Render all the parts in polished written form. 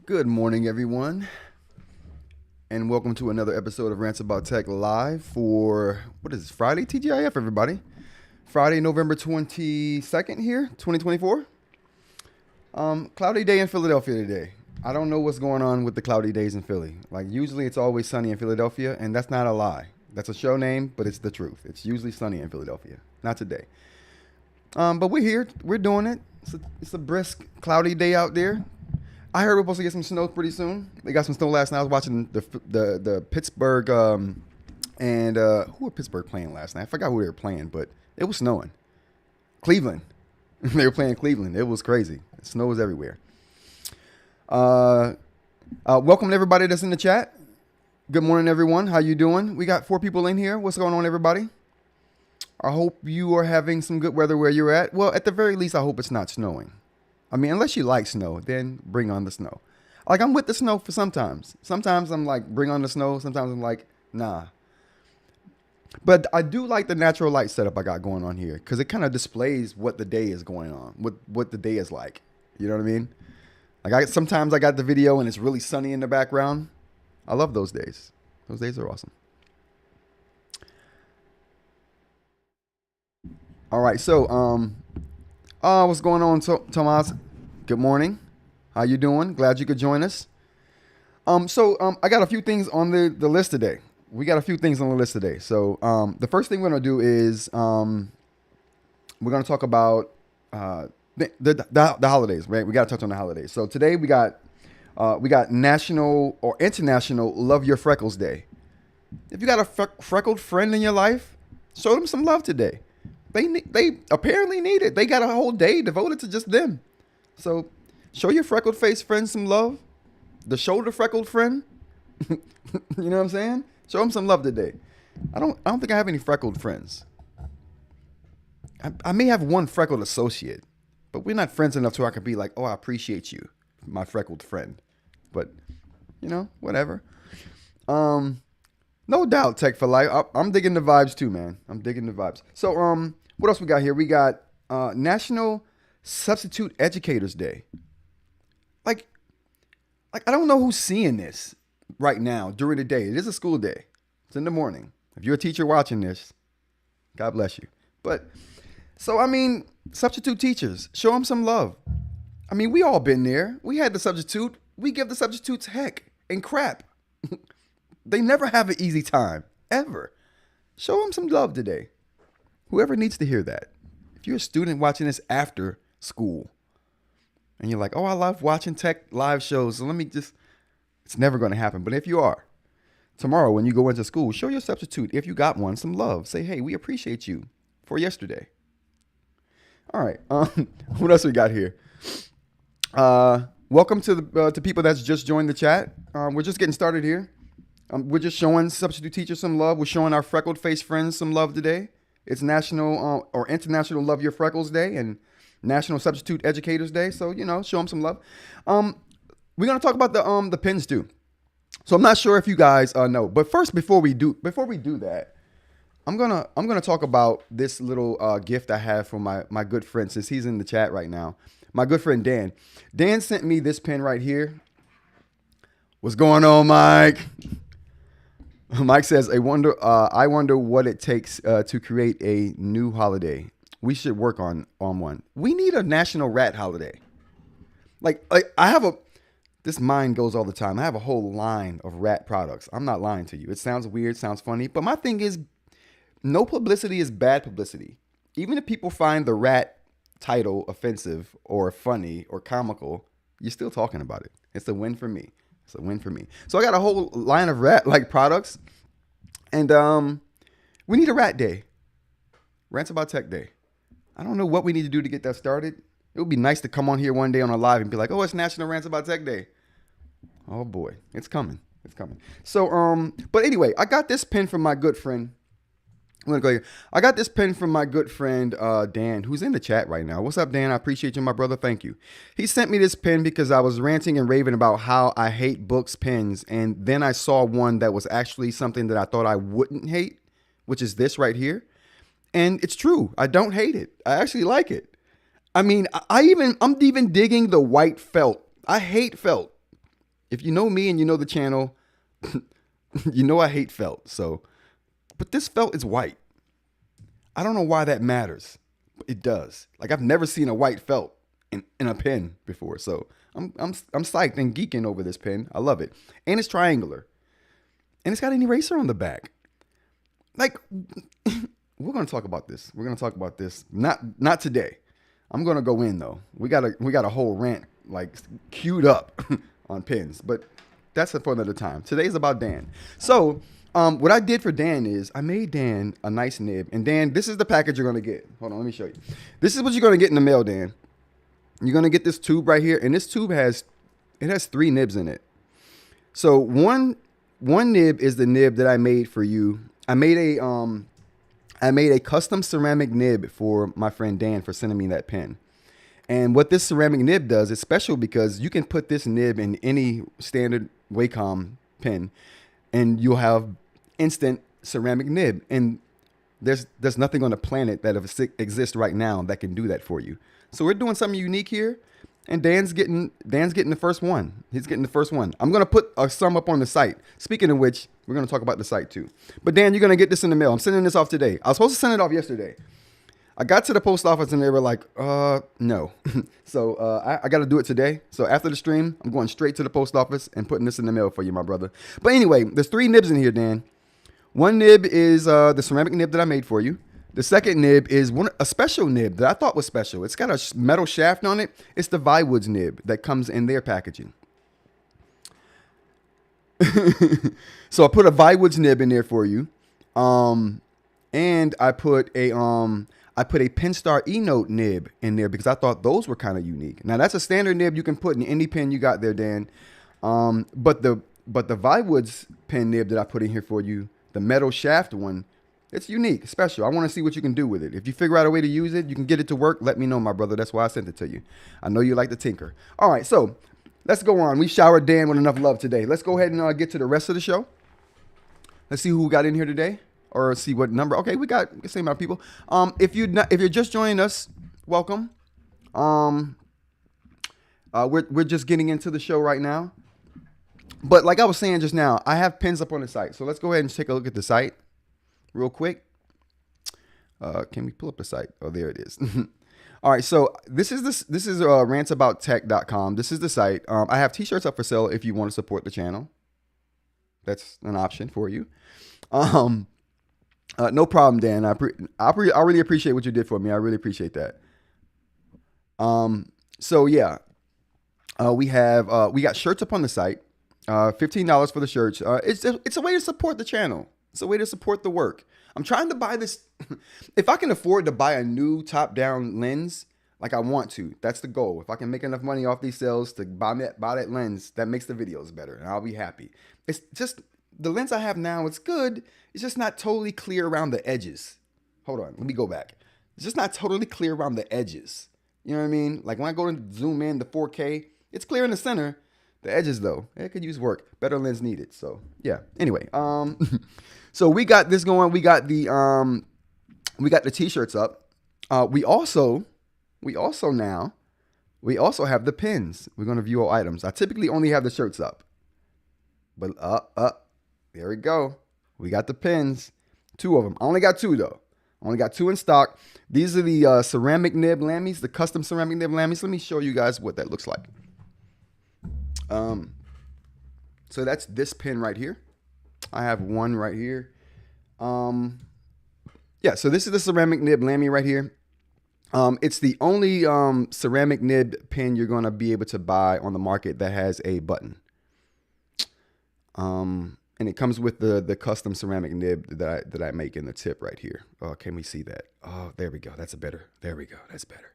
Good morning, everyone, and welcome to another episode of Rants About Tech Live for, what is this, Friday? TGIF, everybody. Friday, November 22nd here, 2024. Cloudy day in Philadelphia today. I don't know what's going on with the cloudy days in Philly. Like, usually it's always sunny in Philadelphia, and that's not a lie. That's a show name, but it's the truth. It's usually sunny in Philadelphia. Not today. But we're here. We're doing it. It's a brisk, cloudy day out there. I heard we're supposed to get some snow pretty soon. They got some snow last night. I was watching the Pittsburgh and who were Pittsburgh playing last night? I forgot who they were playing, but it was snowing. Cleveland. They were playing Cleveland. It was crazy. Snow was everywhere. Welcome to everybody that's in the chat. Good morning, everyone. How you doing? We got 4 people in here. What's going on, everybody? I hope you are having some good weather where you're at. Well, at the very least, I hope it's not snowing. I mean, unless you like snow, then bring on the snow. Like, I'm with the snow for sometimes. Sometimes I'm like, bring on the snow. Sometimes I'm like, nah. But I do like the natural light setup I got going on here because it kind of displays what the day is going on, what the day is like. You know what I mean? Like, sometimes I got the video and it's really sunny in the background. I love those days. Those days are awesome. All right, so what's going on, Tomas? Good morning. How you doing? Glad you could join us. I got a few things on the list today. We got a few things on the list today. So the first thing we're gonna do is we're gonna talk about the holidays, right? We gotta touch on the holidays. So today we got National or International Love Your Freckles Day. If you got a freckled friend in your life, show them some love today. They apparently need it. They got a whole day devoted to just them. So show your freckled face friend some love. The shoulder freckled friend. You know what I'm saying? Show them some love today. I don't think I have any freckled friends. I may have one freckled associate, but we're not friends enough so I could be like, oh, I appreciate you, my freckled friend. But, you know, whatever. No doubt, Tech for Life. I'm digging the vibes too, man. I'm digging the vibes. So, what else we got here? We got National Substitute Educators Day. Like I don't know who's seeing this right now during the day. It is a school day. It's in the morning. If you're a teacher watching this, God bless you. But so I mean, substitute teachers, show them some love. I mean, we all been there. We had the substitute. We give the substitutes heck and crap. They never have an easy time, ever. Show them some love today. Whoever needs to hear that. If you're a student watching this after school, and you're like, oh, I love watching tech live shows, so it's never going to happen. But if you are, tomorrow when you go into school, show your substitute, if you got one, some love. Say, hey, we appreciate you for yesterday. All right. What else we got here? Welcome to the people that's just joined the chat. We're just getting started here. We're just showing substitute teachers some love. We're showing our freckled face friends some love today. It's National or International Love Your Freckles Day and National Substitute Educators Day. So, you know, show them some love. We're going to talk about the pins too. So I'm not sure if you guys know, but first, before we do that, I'm gonna talk about this little gift I have from my good friend, since he's in the chat right now. My good friend Dan. Dan sent me this pin right here. What's going on, Mike? Mike says, I wonder what it takes to create a new holiday. We should work on one. We need a national rat holiday. Like this mine goes all the time. I have a whole line of rat products. I'm not lying to you. It sounds weird, sounds funny, but my thing is, no publicity is bad publicity. Even if people find the rat title offensive or funny or comical, you're still talking about it. It's a win for me. It's a win for me. So I got a whole line of rat like products, and we need a rat day. Rants About Tech Day. I don't know what we need to do to get that started. It would be nice to come on here one day on a live and be like, oh, it's National Rants About Tech Day. Oh boy, it's coming. It's coming. So but anyway, I got this pin from my good friend. I'm gonna go here. I got this pen from my good friend Dan, who's in the chat right now. What's up, Dan? I appreciate you, my brother. Thank you. He sent me this pen because I was ranting and raving about how I hate Boox pens, and then I saw one that was actually something that I thought I wouldn't hate, which is this right here. And it's true. I don't hate it. I actually like it. I mean, I'm even digging the white felt. I hate felt. if you know me and you know the channel, you know I hate felt. So, but this felt is white. I don't know why that matters. But it does. Like I've never seen a white felt in a pen before. So I'm psyched and geeking over this pen. I love it. And it's triangular. And it's got an eraser on the back. Like we're gonna talk about this. We're gonna talk about this. Not today. I'm gonna go in though. We got a whole rant like queued up on pens, but that's for another time. Today's about Dan. So what I did for Dan is I made Dan a nice nib. And Dan, this is the package you're gonna get. Hold on, let me show you. This is what you're gonna get in the mail, Dan. You're gonna get this tube right here, and this tube has 3 nibs in it. So one nib is the nib that I made for you. I made a custom ceramic nib for my friend Dan for sending me that pen. And what this ceramic nib does is special because you can put this nib in any standard Wacom pen and you'll have instant ceramic nib. And there's nothing on the planet that exists right now that can do that for you. So we're doing something unique here. And Dan's getting the first one. He's getting the first one. I'm going to put a sum up on the site. Speaking of which, we're going to talk about the site too. But Dan, you're going to get this in the mail. I'm sending this off today. I was supposed to send it off yesterday. I got to the post office and they were like, no. So I got to do it today. So after the stream, I'm going straight to the post office and putting this in the mail for you, my brother. But anyway, there's 3 nibs in here, Dan. One nib is the ceramic nib that I made for you. The second nib is a special nib that I thought was special. It's got a metal shaft on it. It's the Viwoods nib that comes in their packaging. So I put a Viwoods nib in there for you. And I put a Penstar eNote nib in there because I thought those were kind of unique. Now that's a standard nib you can put in any pen you got there, Dan. But the Viwoods pen nib that I put in here for you, the metal shaft one, it's unique, special. I want to see what you can do with it. If you figure out a way to use it, you can get it to work, let me know, my brother. That's why I sent it to you. I know you like to tinker. All right, so let's go on. We showered Dan with enough love today. Let's go ahead and get to the rest of the show. Let's see who we got in here today, or see what number. Okay, we got the same amount of people. If you're just joining us, welcome. We're just getting into the show right now. But like I was saying just now, I have pins up on the site. So let's go ahead and take a look at the site real quick. Can we pull up the site? Oh, there it is. All right, so this is rantsaboutTech.com. This is the site. I have t-shirts up for sale if you want to support the channel. That's an option for you. No problem, Dan. I really appreciate what you did for me. I really appreciate that. So yeah, we got shirts up on the site. $15 for the shirts. It's a way to support the channel. It's a way to support the work. I'm trying to buy this. If I can afford to buy a new top-down lens, like I want to, that's the goal. If I can make enough money off these sales to buy that lens, that makes the videos better, and I'll be happy. It's just the lens I have now. It's good. It's just not totally clear around the edges. Hold on, let me go back. It's just not totally clear around the edges. You know what I mean? Like when I go to zoom in the 4K, it's clear in the center. The edges though, it could use work. Better lens needed. So yeah. Anyway, so we got this going. We got the t-shirts up. We also have the pins. We're gonna view all items. I typically only have the shirts up, but there we go. We got the pins. 2 of them. I only got 2 though. I only got 2 in stock. These are the ceramic nib Lamys, the custom ceramic nib Lamys. Let me show you guys what that looks like. So that's this pin right here. I have one right here. Yeah, so this is the ceramic nib Lamy right here. It's the only ceramic nib pin you're going to be able to buy on the market that has a button. And it comes with the custom ceramic nib that I make in the tip right here. Oh, can we see that? Oh, there we go. There we go. That's better.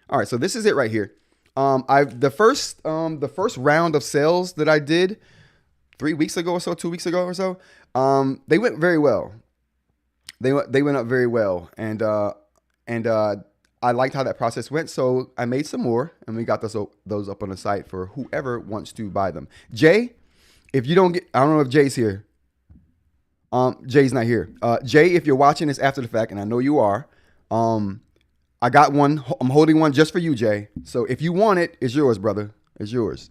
All right, so this is it right here. The first round of sales that I did 3 weeks ago or so, 2 weeks ago or so, they went very well. They went up very well, and I liked how that process went. So I made some more, and we got those up on the site for whoever wants to buy them. Jay, if you don't get, I don't know if Jay's here. Jay's not here. Jay, if you're watching this after the fact, and I know you are, I got one. I'm holding one just for you, Jay. So if you want it, it's yours, brother. It's yours.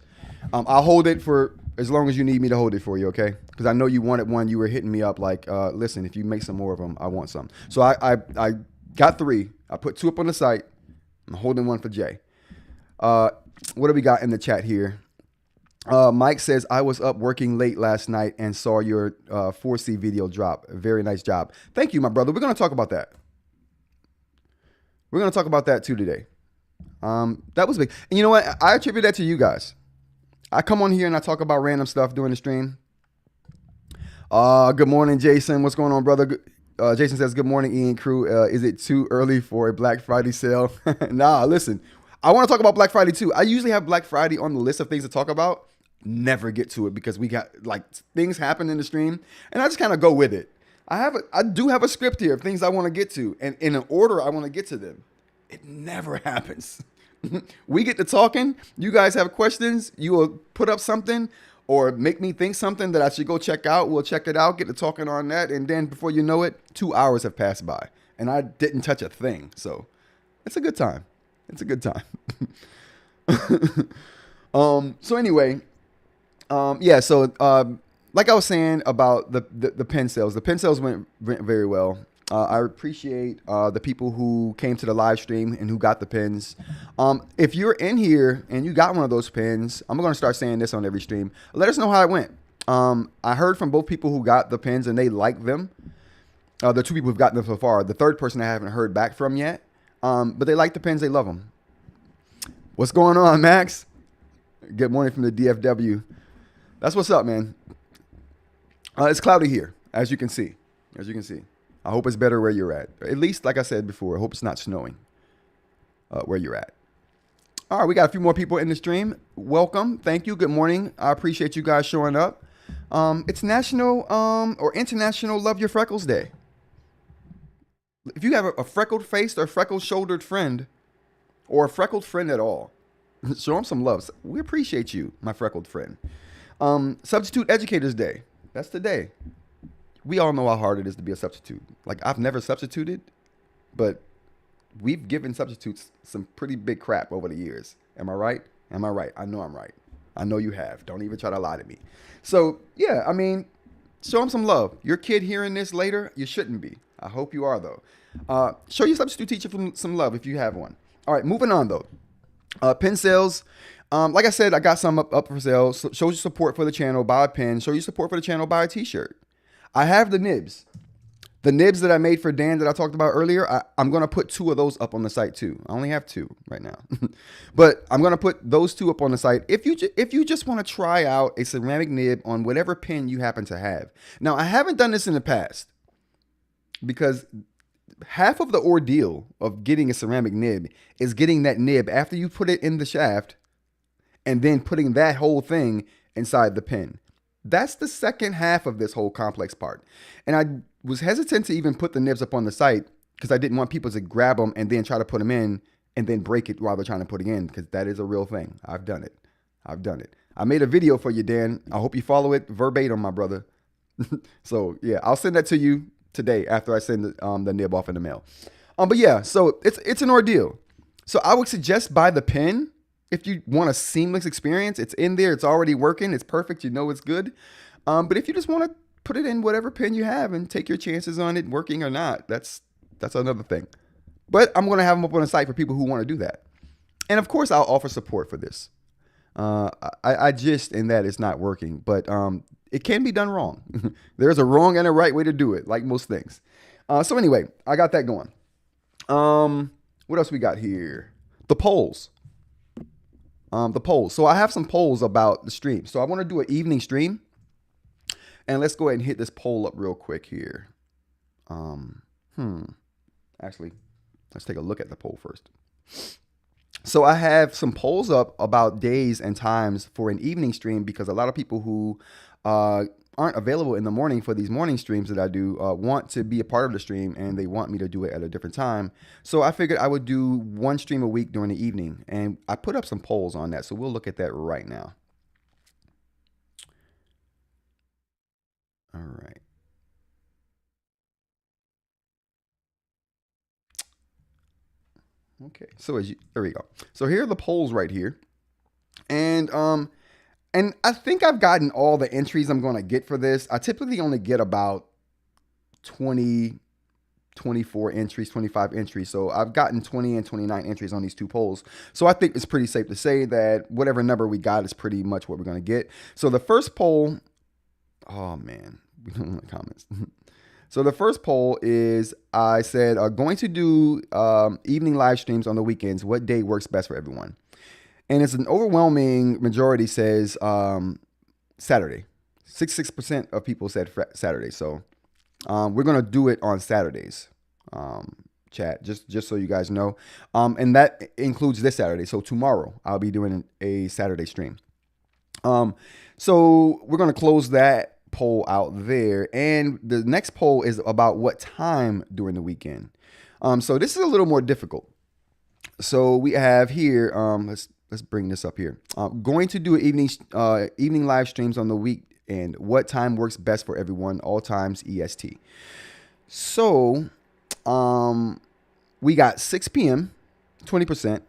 I'll hold it for As long as you need me to hold it for you, okay? Because I know you wanted one. You were hitting me up like, listen, if you make some more of them, I want some. So I got 3. I put 2 up on the site. I'm holding one for Jay. What do we got in the chat here? Mike says, I was up working late last night and saw your 4C video drop. Very nice job. Thank you, my brother. We're going to talk about that. We're going to talk about that too today. That was big. And you know what? I attribute that to you guys. I come on here and I talk about random stuff during the stream. Good morning, Jason. What's going on, brother? Jason says, good morning, eInk crew. Is it too early for a Black Friday sale? Nah, listen. I want to talk about Black Friday too. I usually have Black Friday on the list of things to talk about. Never get to it because we got like things happen in the stream and I just kind of go with it. I do have a script here of things I want to get to and in an order I want to get to them. It never happens. We get to talking. You guys have questions. You will put up something or make me think something that I should go check out. We'll check it out, get to talking on that. And then before you know it, 2 hours have passed by and I didn't touch a thing. So it's a good time. It's a good time. So anyway, yeah. So, like I was saying about the pen sales went very well. I appreciate the people who came to the live stream and who got the pins. If you're in here and you got one of those pins, I'm going to start saying this on every stream. Let us know how it went. I heard from both people who got the pins and they liked them. The 2 people who've gotten them so far. The 3rd person I haven't heard back from yet. But they like the pins. They love them. What's going on, Max? Good morning from the DFW. That's what's up, man. It's cloudy here, as you can see. As you can see. I hope it's better where you're at. At least, like I said before, I hope it's not snowing where you're at. All right, we got a few more people in the stream. Welcome. Thank you. Good morning. I appreciate you guys showing up. It's National or International Love Your Freckles Day. If you have a freckled-faced or freckled-shouldered friend or a freckled friend at all, show them some love. We appreciate you, my freckled friend. Substitute Educators Day. That's today. We all know how hard it is to be a substitute. Like, I've never substituted, but we've given substitutes some pretty big crap over the years. Am I right? Am I right? I know I'm right. I know you have. Don't even try to lie to me. So, yeah, I mean, show them some love. Your kid hearing this later, you shouldn't be. I hope you are, though. Show your substitute teacher some love if you have one. All right, moving on, though. Pin sales. Like I said, I got some up for sale. So show your support for the channel, buy a pin. Show your support for the channel, buy a t-shirt. I have the nibs. The nibs that I made for Dan that I talked about earlier, I'm going to put 2 of those up on the site too. I only have 2 right now. But I'm going to put those 2 up on the site. If you just want to try out a ceramic nib on whatever pin you happen to have. Now, I haven't done this in the past because half of the ordeal of getting a ceramic nib is getting that nib after you put it in the shaft and then putting that whole thing inside the pin. That's the second half of this whole complex part. And I was hesitant to even put the nibs up on the site because I didn't want people to grab them and then try to put them in and then break it while they're trying to put it in because that is a real thing. I've done it. I made a video for you, Dan. I hope you follow it verbatim, my brother. So, yeah, I'll send that to you today after I send the nib off in the mail. But, yeah, so it's an ordeal. So I would suggest buy the pin. If you want a seamless experience, it's in there. It's already working. It's perfect. You know it's good. But if you just want to put it in whatever pin you have and take your chances on it working or not, that's another thing. But I'm going to have them up on the site for people who want to do that. And, of course, I'll offer support for this. I just in that it's not working. But it can be done wrong. There's a wrong and a right way to do it, like most things. So, anyway, I got that going. What else we got here? The polls. So I have some polls about the stream. So I want to do an evening stream. And let's go ahead and hit this poll up real quick here. Actually, let's take a look at the poll first. So I have some polls up about days and times for an evening stream because a lot of people who aren't available in the morning for these morning streams that I do want to be a part of the stream and they want me to do it at a different time. So I figured I would do 1 stream a week during the evening and I put up some polls on that. So we'll look at that right now. All right. Okay, so there we go. So here are the polls right here. And And I think I've gotten all the entries I'm going to get for this. I typically only get about 20, 24 entries, 25 entries. So I've gotten 20 and 29 entries on these two polls. So I think it's pretty safe to say that whatever number we got is pretty much what we're going to get. So the first poll, oh man, we don't want comments. So the first poll is, I said, going to do evening live streams on the weekends. What day works best for everyone? And it's an overwhelming majority says Saturday. 66% of people said Saturday. So we're going to do it on Saturdays, chat, just so you guys know. And that includes this Saturday. So tomorrow I'll be doing a Saturday stream. So we're going to close that poll out there. And the next poll is about what time during the weekend. So this is a little more difficult. So we have here, let's bring this up here. Going to do evening live streams on the weekend. What time works best for everyone? All times EST. So we got 6 p.m., 20%,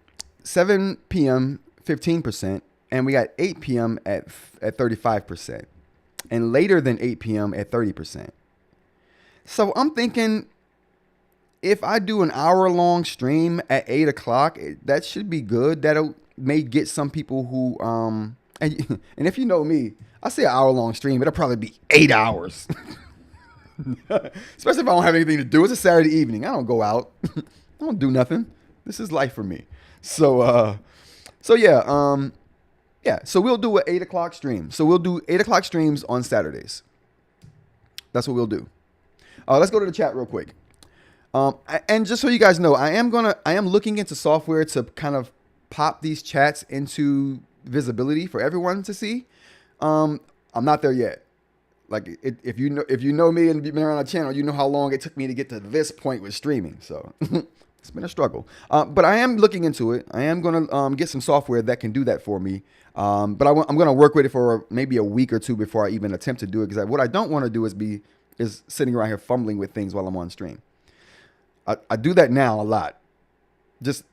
7 p.m., 15%, and we got 8 p.m. at 35%, and later than 8 p.m. at 30%. So I'm thinking, if I do an hour-long stream at 8 o'clock, that should be good. That'll may get some people who, and if you know me, I say an hour-long stream, it'll probably be 8 hours. Especially if I don't have anything to do. It's a Saturday evening. I don't go out. I don't do nothing. This is life for me. So yeah. So we'll do an 8 o'clock stream. So we'll do 8 o'clock streams on Saturdays. That's what we'll do. Let's go to the chat real quick. And just so you guys know, I am looking into software to kind of pop these chats into visibility for everyone to see. I'm not there yet. Like if you know me and you've been around the channel, you know how long it took me to get to this point with streaming. So it's been a struggle. But I am looking into it. I am gonna get some software that can do that for me. But I'm gonna work with it for maybe a week or two before I even attempt to do it. Because what I don't want to do is sitting around here fumbling with things while I'm on stream. I do that now a lot, just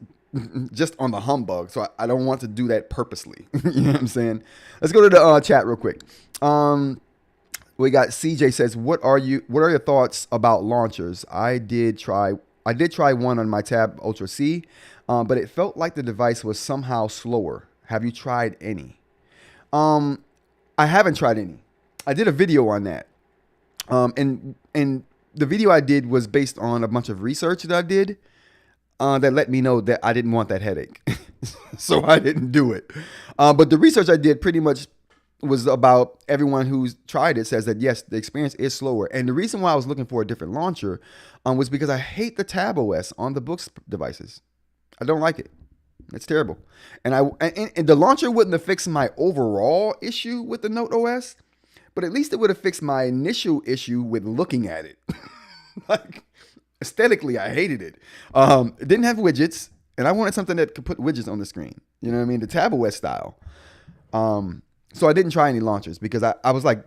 on the humbug. So I don't want to do that purposely. You know what I'm saying? Let's go to the chat real quick. We got CJ says, what are your thoughts about launchers? I did try one on my Tab Ultra C, but it felt like the device was somehow slower. Have you tried any? I haven't tried any. I did a video on that. And the video I did was based on a bunch of research that I did that let me know that I didn't want that headache. So I didn't do it. But the research I did pretty much was about everyone who's tried it says that, yes, the experience is slower. And the reason why I was looking for a different launcher was because I hate the Tab OS on the Boox devices. I don't like it. It's terrible. And the launcher wouldn't have fixed my overall issue with the Note OS, but at least it would have fixed my initial issue with looking at it. Like, aesthetically, I hated it. It didn't have widgets, and I wanted something that could put widgets on the screen. You know what I mean? The Tab OS style. So I didn't try any launchers because I was like,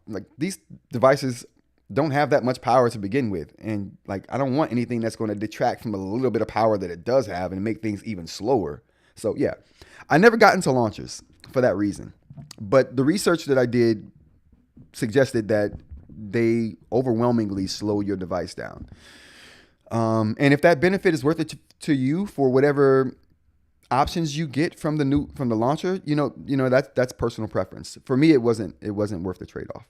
like these devices don't have that much power to begin with. And like, I don't want anything that's going to detract from a little bit of power that it does have and make things even slower. So yeah, I never got into launchers for that reason. But the research that I did suggested that they overwhelmingly slow your device down. And if that benefit is worth it to you for whatever options you get from the launcher, that's personal preference. For me, it wasn't worth the trade-off.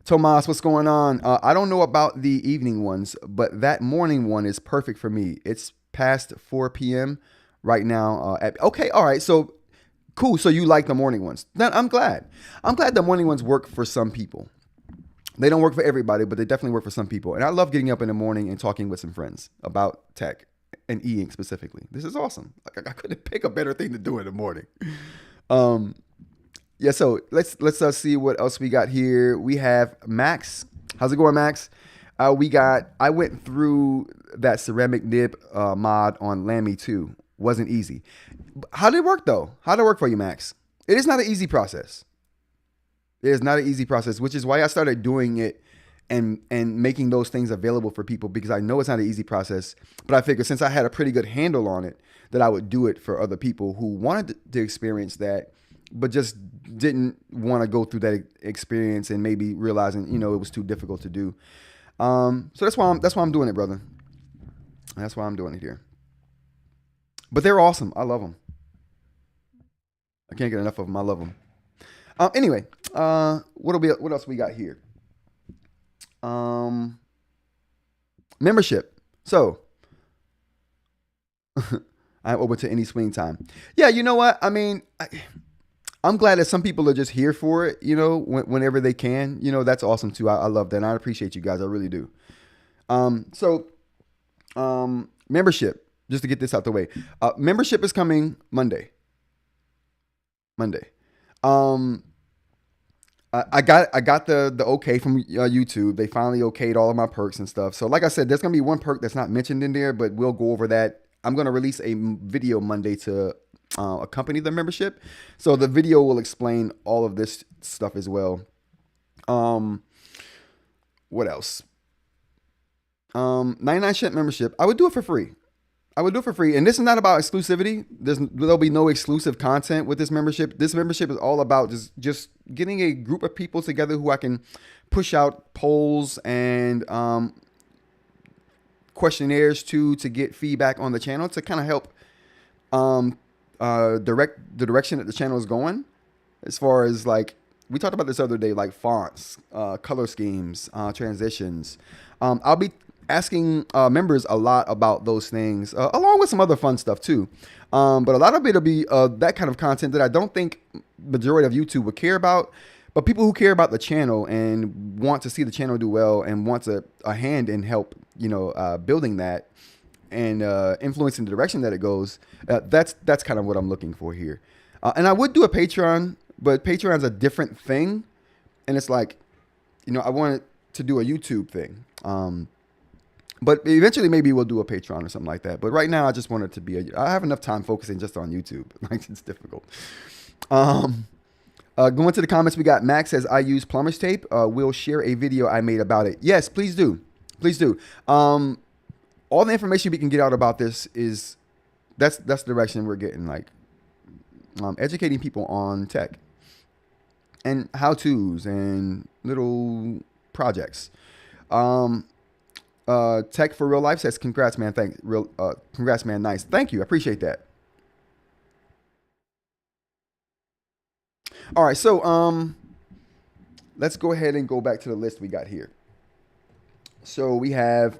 Tomas, what's going on? I don't know about the evening ones, but that morning one is perfect for me. It's past 4 p.m. right now. Okay, all right, so cool. So you like the morning ones? I'm glad. I'm glad the morning ones work for some people. They don't work for everybody, but they definitely work for some people. And I love getting up in the morning and talking with some friends about tech. And eInk specifically. This is awesome. Like, I couldn't pick a better thing to do in the morning. Yeah, so let's see what else we got here. We have Max. How's it going, Max? I went through that ceramic nib mod on Lamy too. Wasn't easy. How did it work though? How did it work for you, Max? It is not an easy process. It is not an easy process, which is why I started doing it and making those things available for people, because I know it's not an easy process. But I figured since I had a pretty good handle on it, that I would do it for other people who wanted to experience that but just didn't want to go through that experience and maybe realizing, it was too difficult to do. So that's why I'm doing it, brother. That's why I'm doing it here. But they're awesome. I love them. I can't get enough of them. I love them. Anyway, what else we got here? Membership. So I'm open to any swing time. Yeah, you know what? I mean, I'm glad that some people are just here for it, whenever they can. That's awesome too. I love that. And I appreciate you guys. I really do. Membership, just to get this out the way. Membership is coming Monday. I got the okay from YouTube. They finally okayed all of my perks and stuff. So like I said, there's going to be one perk that's not mentioned in there, but we'll go over that. I'm going to release a video Monday to accompany the membership. So the video will explain all of this stuff as well. What else? 99-cent membership. I would do it for free. And this is not about exclusivity. There'll be no exclusive content with this membership. This membership is all about just getting a group of people together who I can push out polls and questionnaires to get feedback on the channel to kind of help direct the direction that the channel is going. As far as like, we talked about this other day, like fonts, color schemes, transitions. I'll be asking members a lot about those things, along with some other fun stuff too. But a lot of it will be that kind of content that I don't think majority of YouTube would care about. But people who care about the channel and want to see the channel do well and wants a hand in help, building that and influencing the direction that it goes, that's kind of what I'm looking for here. And I would do a Patreon, but Patreon's a different thing. And it's like, I wanted to do a YouTube thing. But eventually maybe we'll do a Patreon or something like that. But right now I just want it to be I have enough time focusing just on YouTube. Like, it's difficult. Going to the comments, we got Max says, I use plumber's tape. We'll share a video I made about it. Yes, please do. Please do. All the information we can get out about this is that's the direction we're getting, like educating people on tech and how-tos and little projects. Tech for Real Life says, congrats, man. Congrats, man. Nice. Thank you. I appreciate that. All right. So, let's go ahead and go back to the list we got here. So we have,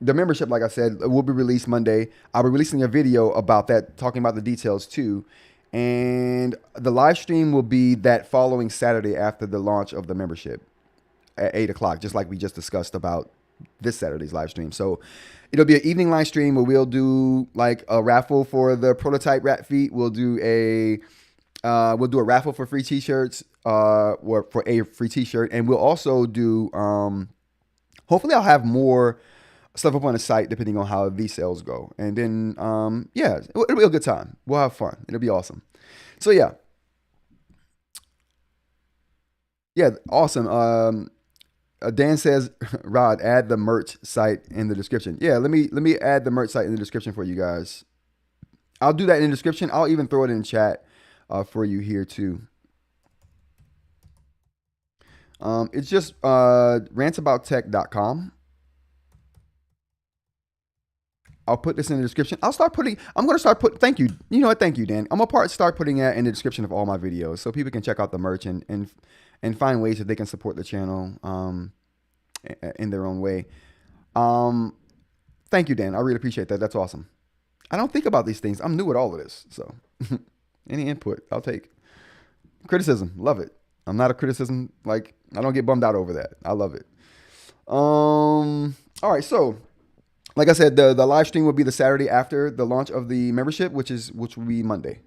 the membership, like I said, will be released Monday. I'll be releasing a video about that, talking about the details too. And the live stream will be that following Saturday after the launch of the membership at 8 o'clock, just like we just discussed about this Saturday's live stream. So it'll be an evening live stream where we'll do like a raffle for the prototype rat feet. We'll do a raffle for free t-shirts, or for a free t-shirt. And we'll also do, hopefully I'll have more stuff up on the site depending on how these sales go. And then, it'll be a good time. We'll have fun. It'll be awesome. So yeah. Yeah, awesome. Dan says, Rod, add the merch site in the description. Yeah, let me add the merch site in the description for you guys. I'll do that in the description. I'll even throw it in chat for you here too. It's just rantsabout.tech.com. I'll put this in the description. I'm going to start putting, thank you. You know what? Thank you, Dan. I'm going to start putting that in the description of all my videos so people can check out the merch and find ways that they can support the channel in their own way. Thank you, Dan. I really appreciate that. That's awesome. I don't think about these things. I'm new at all of this. So any input I'll take. Criticism. Love it. I'm not a criticism. Like, I don't get bummed out over that. I love it. All right. So like I said, the live stream will be the Saturday after the launch of the membership, which will be Monday.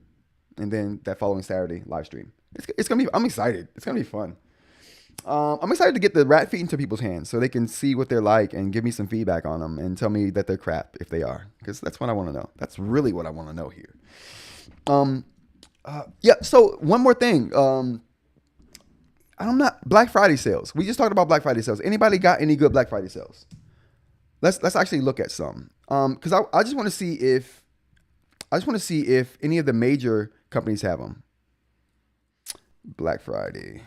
And then that following Saturday live stream. It's going to be, I'm excited. It's going to be fun. I'm excited to get the rat feet into people's hands so they can see what they're like and give me some feedback on them and tell me that they're crap if they are, because that's what I want to know. That's really what I want to know here. Yeah. So one more thing. I'm not Black Friday sales. We just talked about Black Friday sales. Anybody got any good Black Friday sales? Let's actually look at some. Because I just want to see if I just want to see if any of the major companies have them. Black Friday.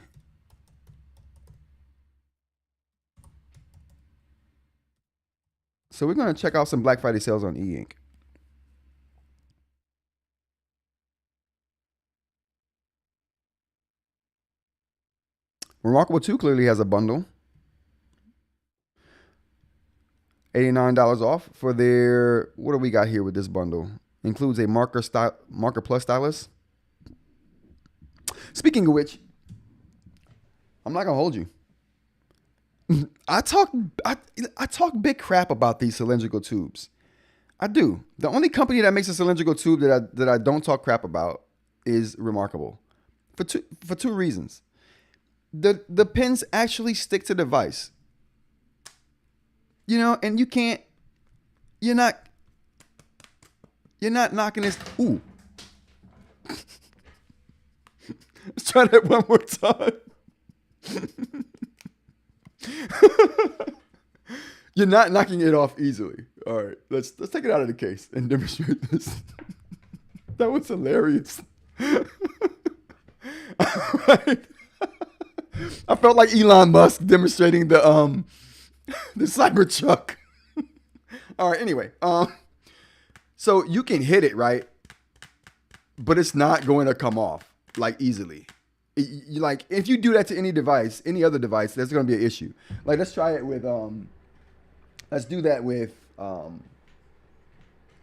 So we're going to check out some Black Friday sales on eInk. Remarkable 2 clearly has a bundle. $89 off for their, what do we got here with this bundle? Includes a marker plus stylus. Speaking of which, I'm not gonna hold you. I talk big crap about these cylindrical tubes. I do. The only company that makes a cylindrical tube that I don't talk crap about is Remarkable. For two reasons. The pins actually stick to the device. You know, and you're not knocking this. Ooh. Let's try that one more time. You're not knocking it off easily. All right, let's take it out of the case and demonstrate this. That was hilarious. All right. I felt like Elon Musk demonstrating the Cybertruck. All right, anyway, so you can hit it, right? But it's not going to come off like easily. Like if you do that to any device, any other device, there's going to be an issue. Like let's try it with let's do that with the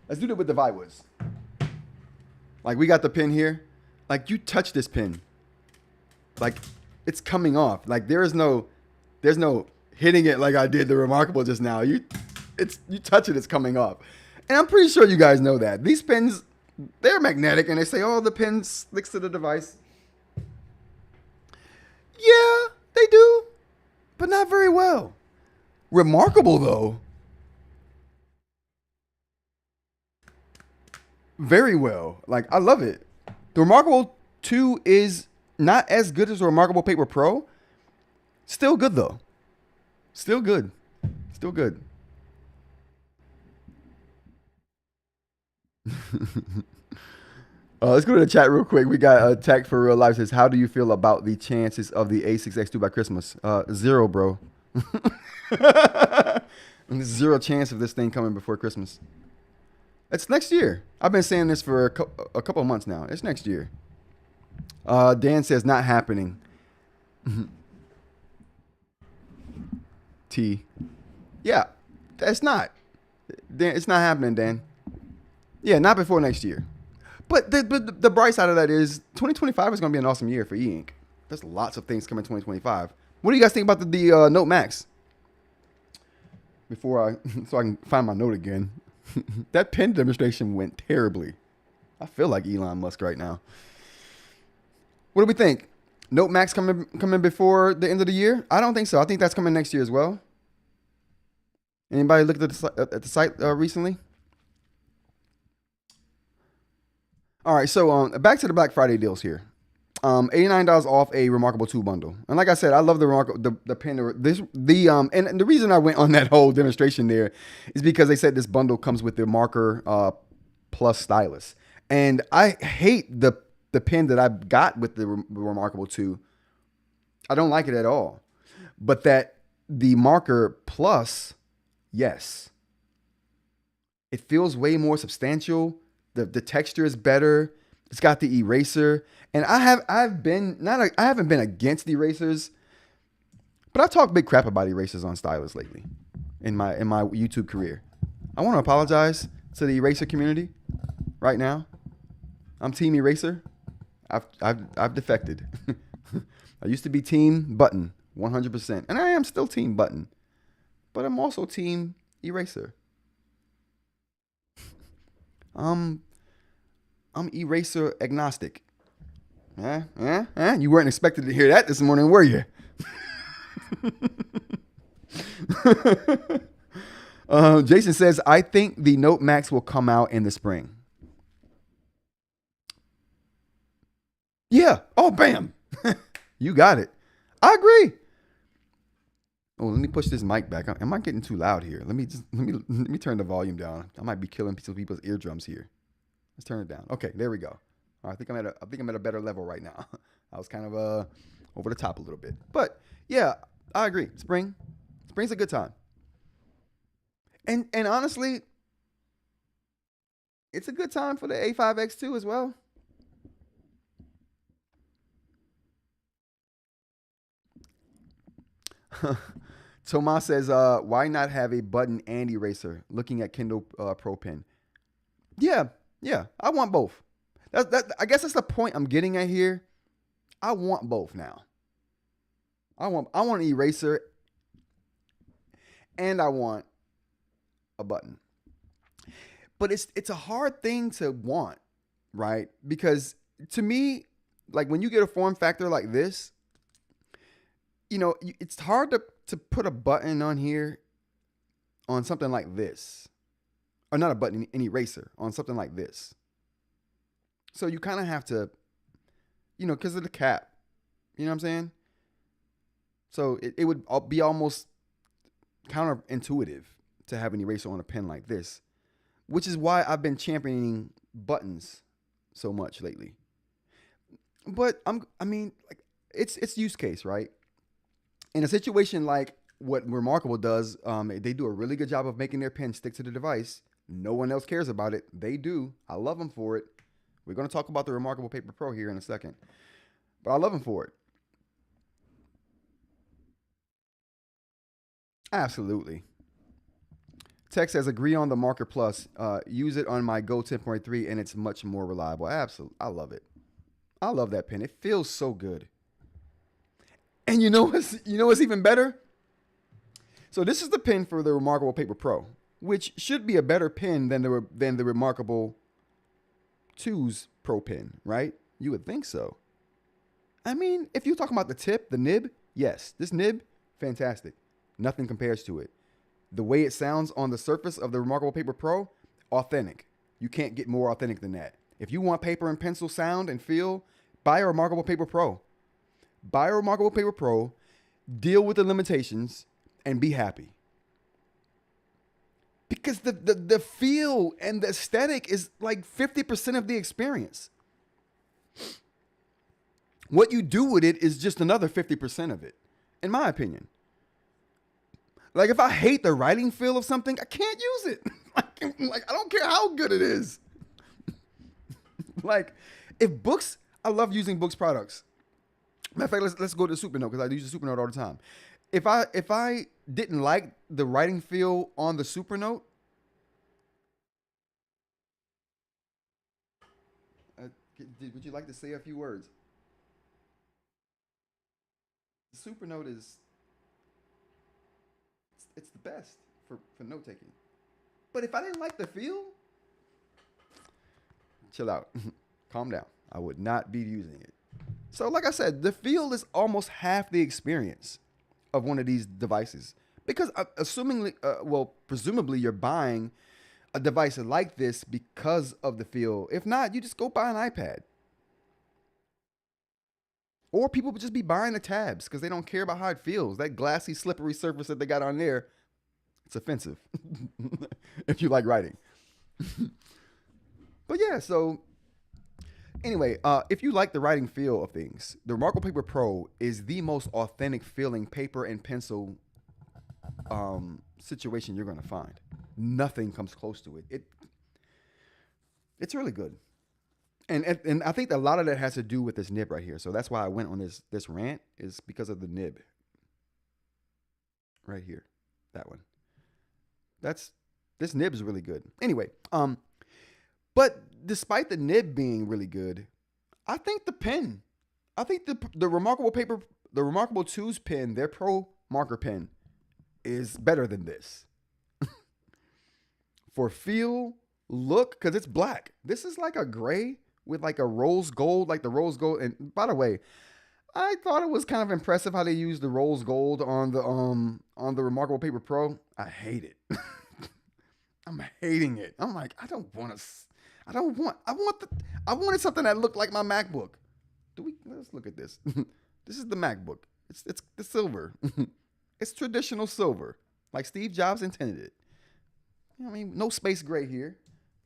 Viwoods. Like we got the pin here. Like you touch this pin. Like it's coming off. Like there's no hitting it like I did the Remarkable just now. You touch it, it's coming off. And I'm pretty sure you guys know that. These pins, they're magnetic and they say, oh, the pin sticks to the device. Yeah, they do, but not very well. Remarkable though. Very well. Like I love it. The Remarkable 2 is not as good as the Remarkable Paper Pro. Still good though. Still good. Still good. Let's go to the chat real quick. We got a tech for real life says, how do you feel about the chances of the A6X2 by Christmas? 0, bro. There's 0 chance of this thing coming before Christmas. It's next year. I've been saying this for a couple of months now. It's next year. Dan says, not happening. T. Yeah, it's not. Dan, it's not happening, Dan. Yeah, not before next year. But the bright side of that is 2025 is going to be an awesome year for eInk. There's lots of things coming in 2025. What do you guys think about the Note Max? So I can find my note again. That pen demonstration went terribly. I feel like Elon Musk right now. What do we think? Note Max coming before the end of the year? I don't think so. I think that's coming next year as well. Anybody looked at the site recently? All right, so back to the Black Friday deals here. $89 off a Remarkable 2 bundle. And like I said, I love the pen. And the reason I went on that whole demonstration there is because they said this bundle comes with the marker plus stylus. And I hate the pen that I got with the Remarkable 2. I don't like it at all. But that the marker plus, yes. It feels way more substantial. The texture is better. It's got the eraser. And I haven't been against erasers, but I talk big crap about erasers on stylus lately in my YouTube career. I want to apologize to the eraser community right now. I'm team eraser. I've defected. I used to be team button 100%, and I am still team button, but I'm also team eraser. I'm eraser agnostic. You weren't expected to hear that this morning, were you? Jason says, I think the Note Max will come out in the spring. Yeah. Oh, bam. You got it. I agree. Oh, let me push this mic back. Am I getting too loud here? Let me turn the volume down. I might be killing some people's eardrums here. Let's turn it down. Okay, there we go. All right, I think I'm at a better level right now. I was kind of over the top a little bit. But yeah, I agree. Spring's a good time. And honestly, it's a good time for the A5X2 as well. Tomas says, why not have a button and eraser? Looking at Kindle Pro Pen. Yeah, yeah, I want both. I guess that's the point I'm getting at here. I want both now. I want an eraser and I want a button. But it's a hard thing to want, right? Because to me, like when you get a form factor like this, it's hard to put a button on here on something like this. Or not a button, an eraser on something like this. So you kind of have to, because of the cap. You know what I'm saying? So it would be almost counterintuitive to have an eraser on a pen like this, which is why I've been championing buttons so much lately. But it's use case, right? In a situation like what Remarkable does, they do a really good job of making their pen stick to the device. No one else cares about it. They do. I love them for it. We're going to talk about the Remarkable Paper Pro here in a second. But I love them for it. Absolutely. Tech says, agree on the Marker Plus. Use it on my Go 10.3 and it's much more reliable. Absolutely. I love it. I love that pen. It feels so good. And you know what's even better? So this is the pen for the Remarkable Paper Pro, which should be a better pen than the Remarkable 2's Pro pen, right? You would think so. I mean, if you're talking about the tip, the nib, yes. This nib, fantastic. Nothing compares to it. The way it sounds on the surface of the Remarkable Paper Pro, authentic. You can't get more authentic than that. If you want paper and pencil sound and feel, buy a Remarkable Paper Pro. Buy a Remarkable Paper Pro, deal with the limitations, and be happy. Because the feel and the aesthetic is like 50% of the experience. What you do with it is just another 50% of it, in my opinion. Like if I hate the writing feel of something, I can't use it. Like I don't care how good it is. Like if Boox, I love using Boox products. Matter of fact, let's go to Supernote because I use the Supernote all the time. If I didn't like the writing feel on the Supernote, would you like to say a few words? The Supernote it's the best for note taking. But if I didn't like the feel, chill out, calm down. I would not be using it. So like I said, the feel is almost half the experience of one of these devices. Because presumably you're buying a device like this because of the feel. If not, you just go buy an iPad. Or people would just be buying the tabs because they don't care about how it feels. That glassy, slippery surface that they got on there, it's offensive if you like writing. But yeah, so anyway, if you like the writing feel of things, the Remarkable Paper Pro is the most authentic feeling paper and pencil situation you're going to find. Nothing comes close to it. It's really good. And I think a lot of that has to do with this nib right here. So that's why I went on this rant, is because of the nib. Right here. That one. This nib is really good. Anyway, but despite the nib being really good, I think the Remarkable Paper, the Remarkable 2's pen, their Pro marker pen, is better than this. For feel, look, because it's black. This is like a gray with like a rose gold, like the rose gold. And by the way, I thought it was kind of impressive how they used the rose gold on the Remarkable Paper Pro. I hate it. I'm hating it. I'm like, I wanted something that looked like my MacBook. Let's look at this. This is the MacBook. It's the silver. It's traditional silver, like Steve Jobs intended it. You know what I mean? No space gray here.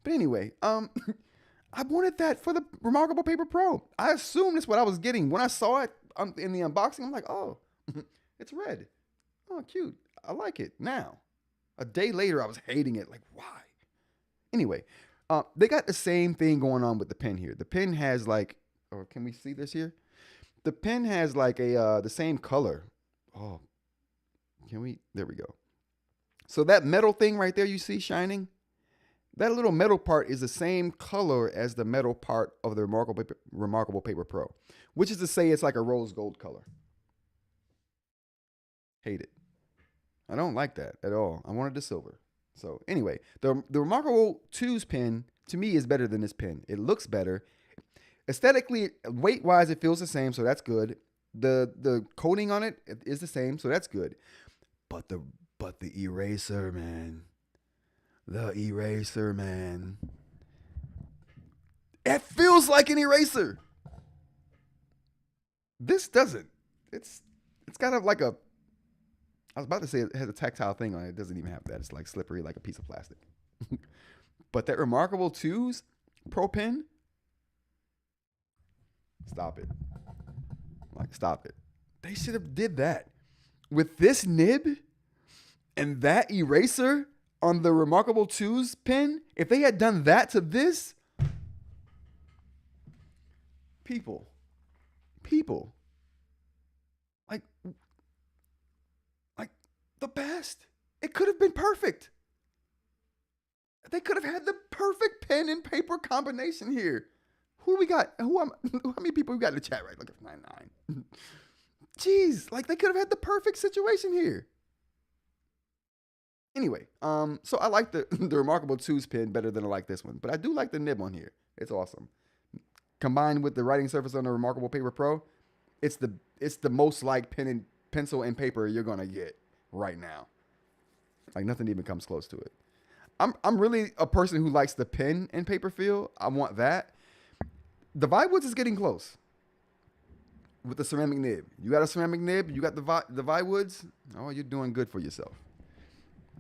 But anyway, I wanted that for the Remarkable Paper Pro. I assumed that's what I was getting. When I saw it in the unboxing, I'm like, oh, it's red. Oh, cute. I like it. Now, a day later, I was hating it. Like, why? Anyway, they got the same thing going on with the pen here. The pen has like, or can we see this here? The pen has like the same color. Oh, can we? There we go. So that metal thing right there you see shining, that little metal part is the same color as the metal part of the Remarkable Paper Pro, which is to say it's like a rose gold color. Hate it. I don't like that at all. I wanted the silver. So anyway, the Remarkable 2's pen to me is better than this pen. It looks better. Aesthetically, weight-wise, it feels the same, so that's good. The coating on it is the same, so that's good. But the eraser, man. The eraser, man. It feels like an eraser. This doesn't. It's kind of like a, I was about to say it has a tactile thing on it. It doesn't even have that. It's like slippery, like a piece of plastic. But that Remarkable 2's Pro Pen, stop it. Like, stop it. They should have did that. With this nib and that eraser on the Remarkable 2's pen, if they had done that to this, people, like the best. It could have been perfect. They could have had the perfect pen and paper combination here. Who do we got? How many people we got in the chat? Right, look at 99. Jeez, like they could have had the perfect situation here. Anyway, so I like the Remarkable 2's pen better than I like this one, but I do like the nib on here. It's awesome. Combined with the writing surface on the Remarkable Paper Pro, it's the most like pencil and paper you're gonna get right now. Like nothing even comes close to it. I'm really a person who likes the pen and paper feel. I want that. The Viwoods is getting close with the ceramic nib. You got a ceramic nib. You got the Viwoods. Oh, you're doing good for yourself.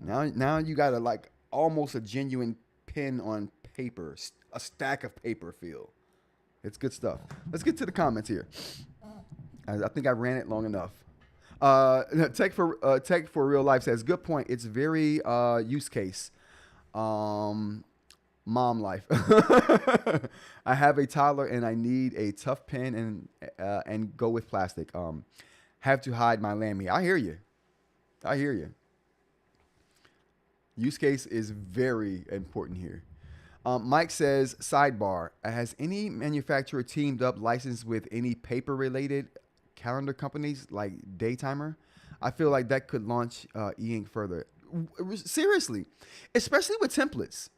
Now you got like almost a genuine pen on paper, a stack of paper feel. It's good stuff. Let's get to the comments here. I think I ran it long enough. Tech for Real Life says, good point. It's very use case. Mom life. I have a toddler and I need a tough pen and go with plastic. Have to hide my Lamy. I hear you. Use case is very important here. Mike says, sidebar, has any manufacturer teamed up licensed with any paper-related calendar companies like Daytimer? I feel like that could launch eInk further. Seriously, especially with templates,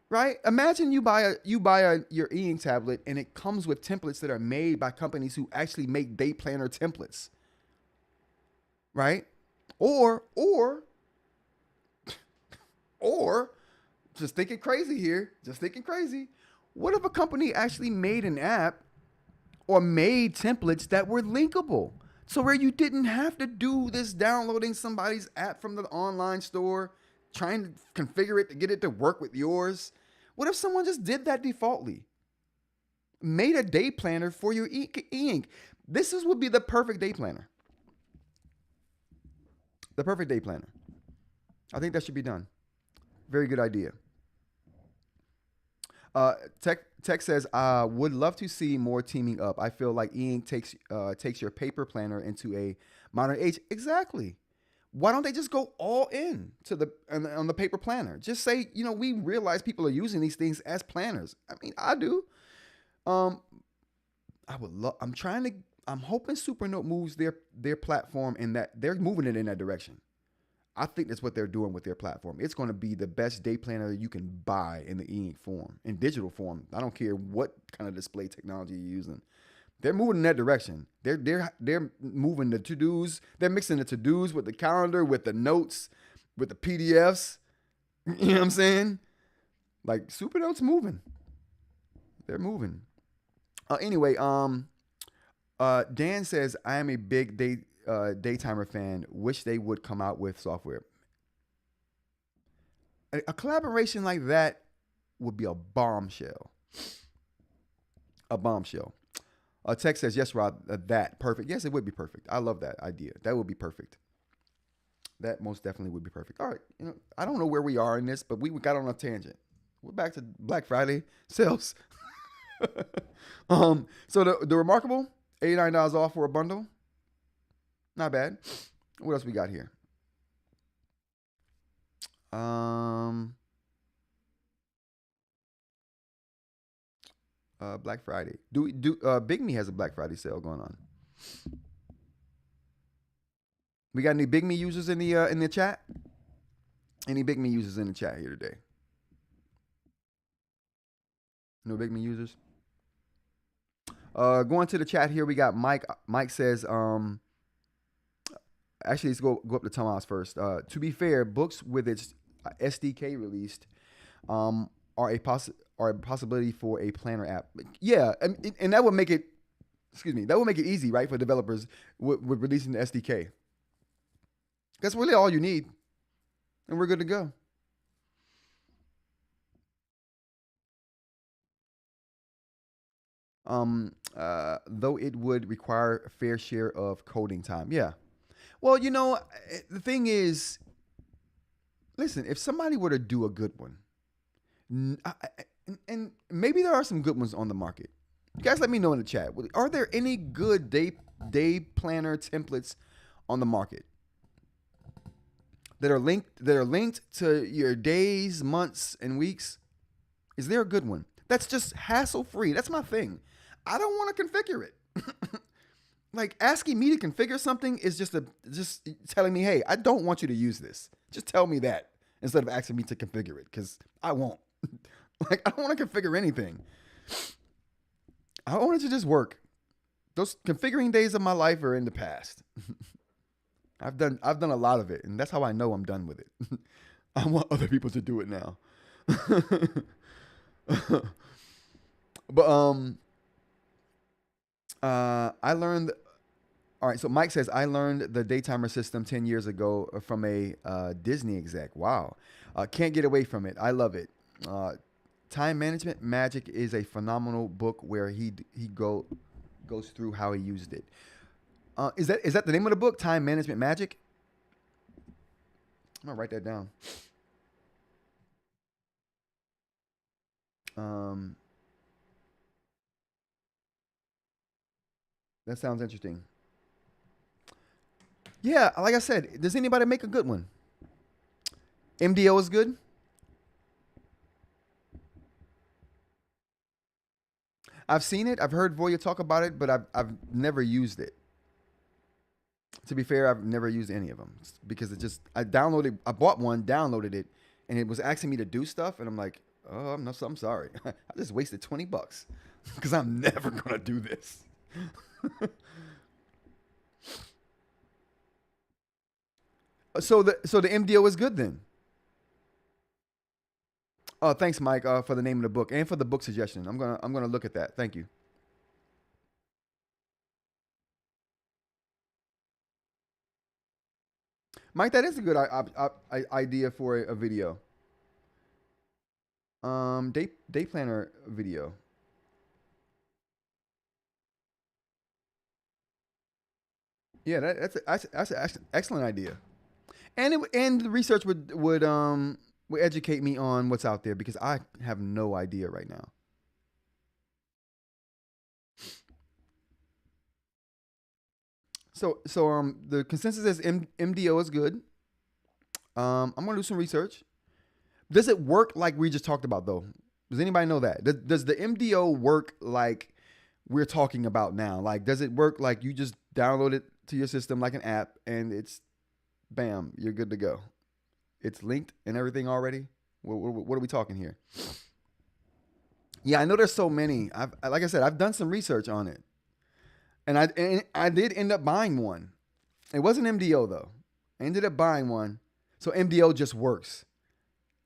right? Imagine you buy your eInk tablet and it comes with templates that are made by companies who actually make day planner templates, right? Or just thinking crazy here, what if a company actually made an app or made templates that were linkable? So where you didn't have to do this downloading somebody's app from the online store, trying to configure it to get it to work with yours. What if someone just did that defaultly? Made a day planner for your eInk. This would be the perfect day planner. The perfect day planner. I think that should be done. Very good idea. Tech says, would love to see more teaming up. I feel like eInk takes your paper planner into a modern age. Exactly. Why don't they just go all in on the paper planner? Just say, we realize people are using these things as planners. I mean, I do. I'm hoping Supernote moves their platform in that they're moving it in that direction. I think that's what they're doing with their platform. It's going to be the best day planner you can buy in the eInk form, in digital form. I don't care what kind of display technology you're using. They're moving in that direction. They're moving the to-dos. They're mixing the to-dos with the calendar, with the notes, with the PDFs. You know what I'm saying? Like Supernote's moving. They're moving. Anyway, Dan says, I am a big Daytimer fan. Wish they would come out with software. A collaboration like that would be a bombshell. A bombshell. Text says, yes, Rod, that. Perfect. Yes, it would be perfect. I love that idea. That would be perfect. That most definitely would be perfect. All right. I don't know where we are in this, but we got on a tangent. We're back to Black Friday sales. So the remarkable, $89 off for a bundle. Not bad. What else we got here? Black Friday. BigMe has a Black Friday sale going on. We got any BigMe users in the chat? Any BigMe users in the chat here today? No BigMe users. Going to the chat here, we got Mike. Mike says, actually, let's go up to Tomas first. To be fair, Boox with its SDK released are a possibility for a planner app. Yeah, and that would make it. Excuse me. That would make it easy, right, for developers with releasing the SDK. That's really all you need, and we're good to go. Though it would require a fair share of coding time. Yeah. Well, the thing is, listen, if somebody were to do a good one, and maybe there are some good ones on the market. You guys let me know in the chat. Are there any good day planner templates on the market that are linked to your days, months, and weeks? Is there a good one that's just hassle-free? That's my thing. I don't want to configure it. Like, asking me to configure something is just telling me, hey, I don't want you to use this. Just tell me that instead of asking me to configure it, because I won't. Like, I don't want to configure anything. I want it to just work. Those configuring days of my life are in the past. I've done a lot of it, and that's how I know I'm done with it. I want other people to do it now. But I learned. All right, so Mike says, I learned the daytimer system 10 years ago from a Disney exec. Wow. Can't get away from it. I love it. Time Management Magic is a phenomenal book where he goes through how he used it. Is that the name of the book? Time Management Magic? I'm going to write that down. That sounds interesting. Yeah, like I said, does anybody make a good one? MDO is good. I've seen it. I've heard Voya talk about it, but I've never used it. To be fair, I've never used any of them because I bought one, downloaded it, and it was asking me to do stuff, and I'm like, oh, I'm sorry. I just wasted $20 because I'm never gonna do this. So the MDO is good then. Oh, thanks, Mike, for the name of the book and for the book suggestion. I'm gonna look at that. Thank you. Mike, that is a good idea for a video. Day planner video. Yeah, that's an excellent idea. And the research would educate me on what's out there because I have no idea right now. So the consensus is MDO is good. I'm gonna do some research. Does it work like we just talked about though? Does anybody know that? Does the MDO work like we're talking about now? Like, does it work like you just download it to your system like an app and it's bam, you're good to go? It's linked and everything already. What are we talking here? Yeah, I know there's so many. Like I said, I've done some research on it, and I did end up buying one. It wasn't MDO though. I ended up buying one, so MDO just works.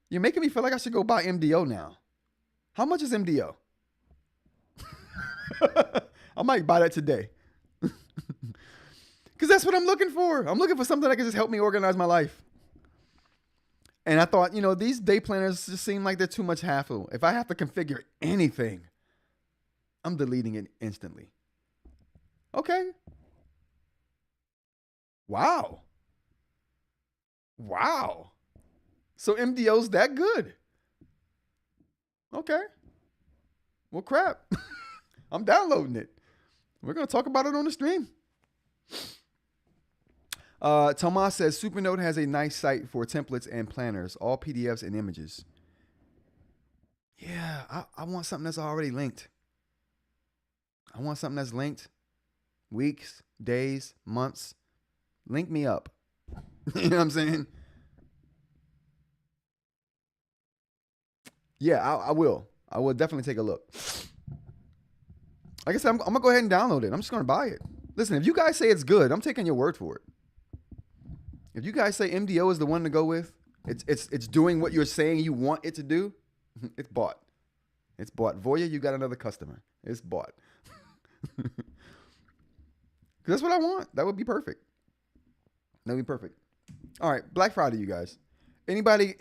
You're making me feel like I should go buy MDO now. How much is MDO? I might buy that today. Because that's what I'm looking for. I'm looking for something that can just help me organize my life. And I thought, these day planners just seem like they're too much hassle. If I have to configure anything, I'm deleting it instantly. Okay. Wow. Wow. So MDO's that good. Okay. Well, crap. I'm downloading it. We're going to talk about it on the stream. Tomas says Supernote has a nice site for templates and planners, all PDFs and images. Yeah, I want something that's already linked. I want something that's linked. Weeks, days, months. Link me up. You know what I'm saying? Yeah, I will. I will definitely take a look. Like I said, I'm going to go ahead and download it. I'm just going to buy it. Listen, if you guys say it's good, I'm taking your word for it. If you guys say MDO is the one to go with, it's doing what you're saying you want it to do, it's bought. It's bought. Voya, you got another customer. It's bought. Because that's what I want. That would be perfect. That would be perfect. All right, Black Friday, you guys. Anybody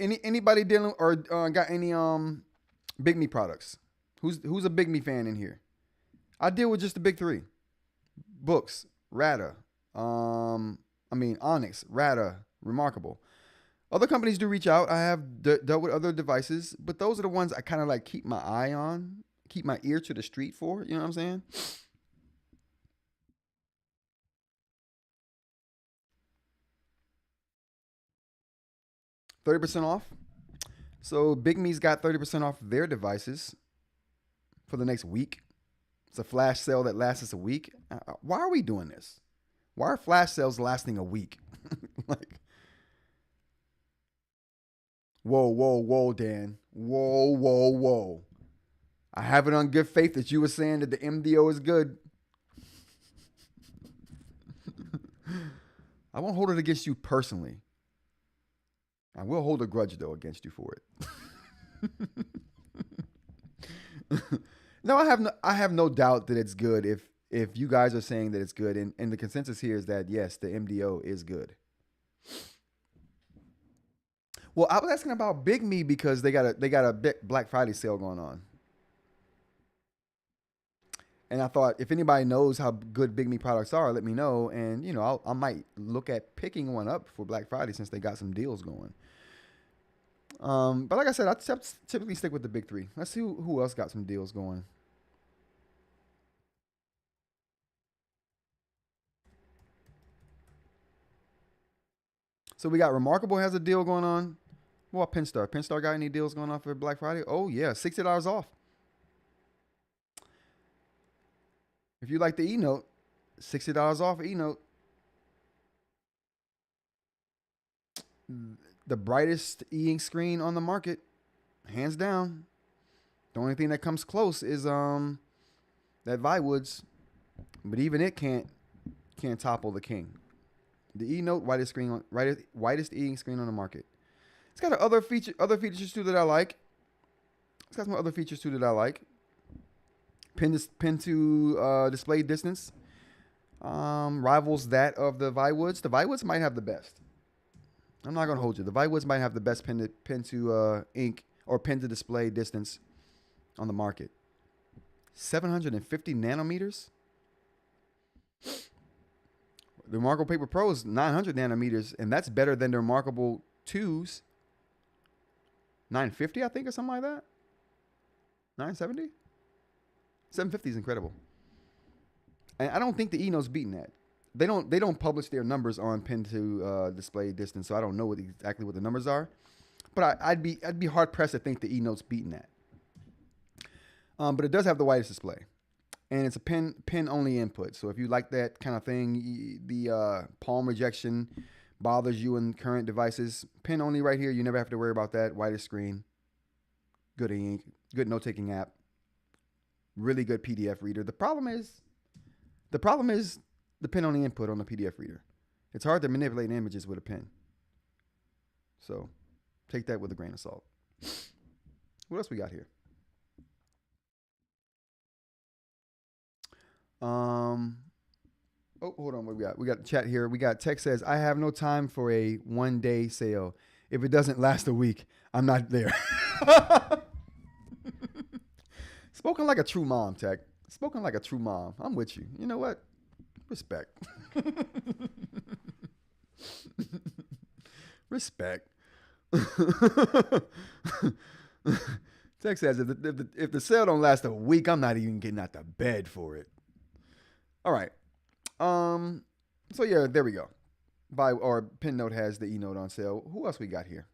dealing or got any BigMe products? Who's a BigMe fan in here? I deal with just the big three: Boox, Ratta, Onyx, Ratta, Remarkable. Other companies do reach out. I have dealt with other devices, but those are the ones I kind of like keep my eye on, keep my ear to the street for. You know what I'm saying? 30% off. So BigMe's got 30% off their devices for the next week. It's a flash sale that lasts us a week. Why are we doing this? Why are flash sales lasting a week? Like, whoa, Dan. Whoa. I have it on good faith that you were saying that the MDO is good. I won't hold it against you personally. I will hold a grudge, though, against you for it. No, I have no doubt that it's good if you guys are saying that it's good. And the consensus here is that, yes, the MDO is good. Well, I was asking about BigMe because they got a big Black Friday sale going on. And I thought, if anybody knows how good BigMe products are, let me know. And, you know, I might look at picking one up for Black Friday since they got some deals going. But like I said, I typically stick with the big three. Let's see who else got some deals going. So we got Remarkable has a deal going on. What about Penstar? Penstar got any deals going on for Black Friday? Oh, yeah, $60 off. If you like the eNote, $60 off eNote. The brightest e-ink screen on the market, hands down. The only thing that comes close is that Viwoods, but even it can't topple the king. The eNote whitest e-ink screen on the market. It's got other features too that I like. It's got some other features too that I like. Pin to display distance rivals that of the Viwoods. The Viwoods might have the best. I'm not gonna hold you. The Viwoods might have the best pin to ink or pin to display distance on the market. 750 nanometers. The Remarkable Paper Pro is 900 nanometers, and that's better than the Remarkable 2's 950, I think, or something like that. 970. 750 is incredible, and I don't think the eNote's beating that. They don't publish their numbers on pin to display distance, so I don't know exactly what the numbers are. But I'd be hard pressed to think the eNote's beating that. But it does have the widest display, and it's a pin only input. So if you like that kind of thing, the palm rejection bothers you in current devices, pin only right here. You never have to worry about that. Widest screen, good ink, good note taking app, really good PDF reader. The problem is the pen only input on the PDF reader. It's hard to manipulate images with a pen. So take that with a grain of salt. What else we got here? Oh, hold on. What we got? We got the chat here. We got Tech says, I have no time for a 1-day sale. If it doesn't last a week, I'm not there. Spoken like a true mom, Tech. Spoken like a true mom. I'm with you. You know what? Respect. Respect. Text says if the sale don't last a week, I'm not even getting out the bed for it. All right. So yeah, there we go. Pinnote has the eNote on sale. Who else we got here?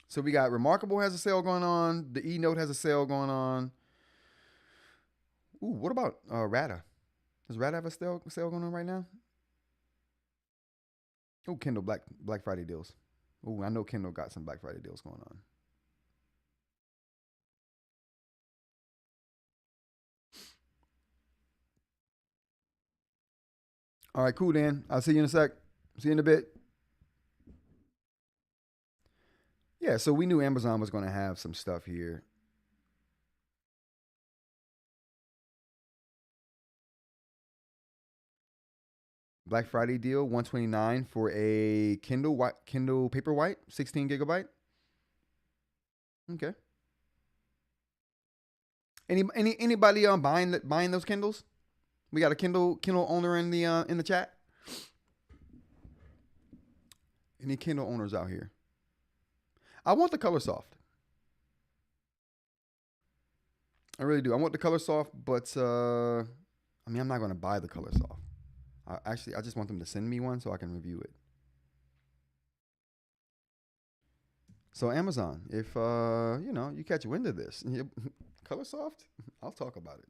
So we got Remarkable has a sale going on. The eNote has a sale going on. Ooh, what about Ratta? Does Ratta have a sale going on right now? Oh, Kindle Black Friday deals. Oh, I know Kindle got some Black Friday deals going on. All right, cool, Dan. I'll see you in a sec. See you in a bit. Yeah, so we knew Amazon was going to have some stuff here. Black Friday deal, $129 for a Kindle Paperwhite, 16 gigabyte. Okay. Anybody buying those Kindles? We got a Kindle owner in the chat. Any Kindle owners out here? I want the Color Soft. I really do. I want the Color Soft, but I mean, I'm not going to buy the Color Soft. I just want them to send me one so I can review it. So Amazon, if you catch wind of this, Color Soft, I'll talk about it.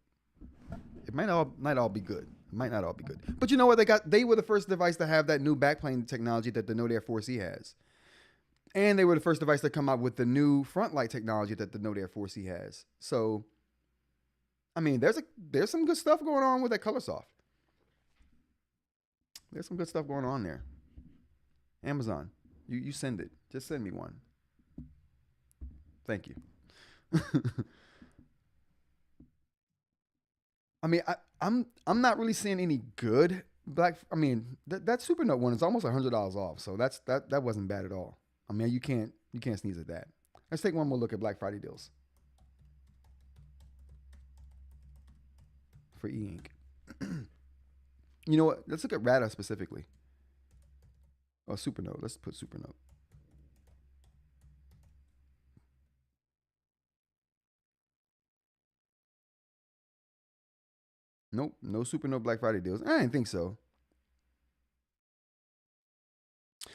It might not all be good. It might not all be good. But you know what? They were the first device to have that new backplane technology that the Note Air 4C has. And they were the first device to come out with the new front light technology that the Note Air 4C has. So, I mean, there's some good stuff going on with that Color Soft. There's some good stuff going on there. Amazon, you send it. Just send me one. Thank you. I mean, I'm not really seeing any good that Supernote one is almost $100 off. So that wasn't bad at all. I mean, you can't sneeze at that. Let's take one more look at Black Friday deals for eInk. You know what? Let's look at Ratta specifically. Oh, Supernote. Let's put Supernote. Nope, no Supernote Black Friday deals. I didn't think so.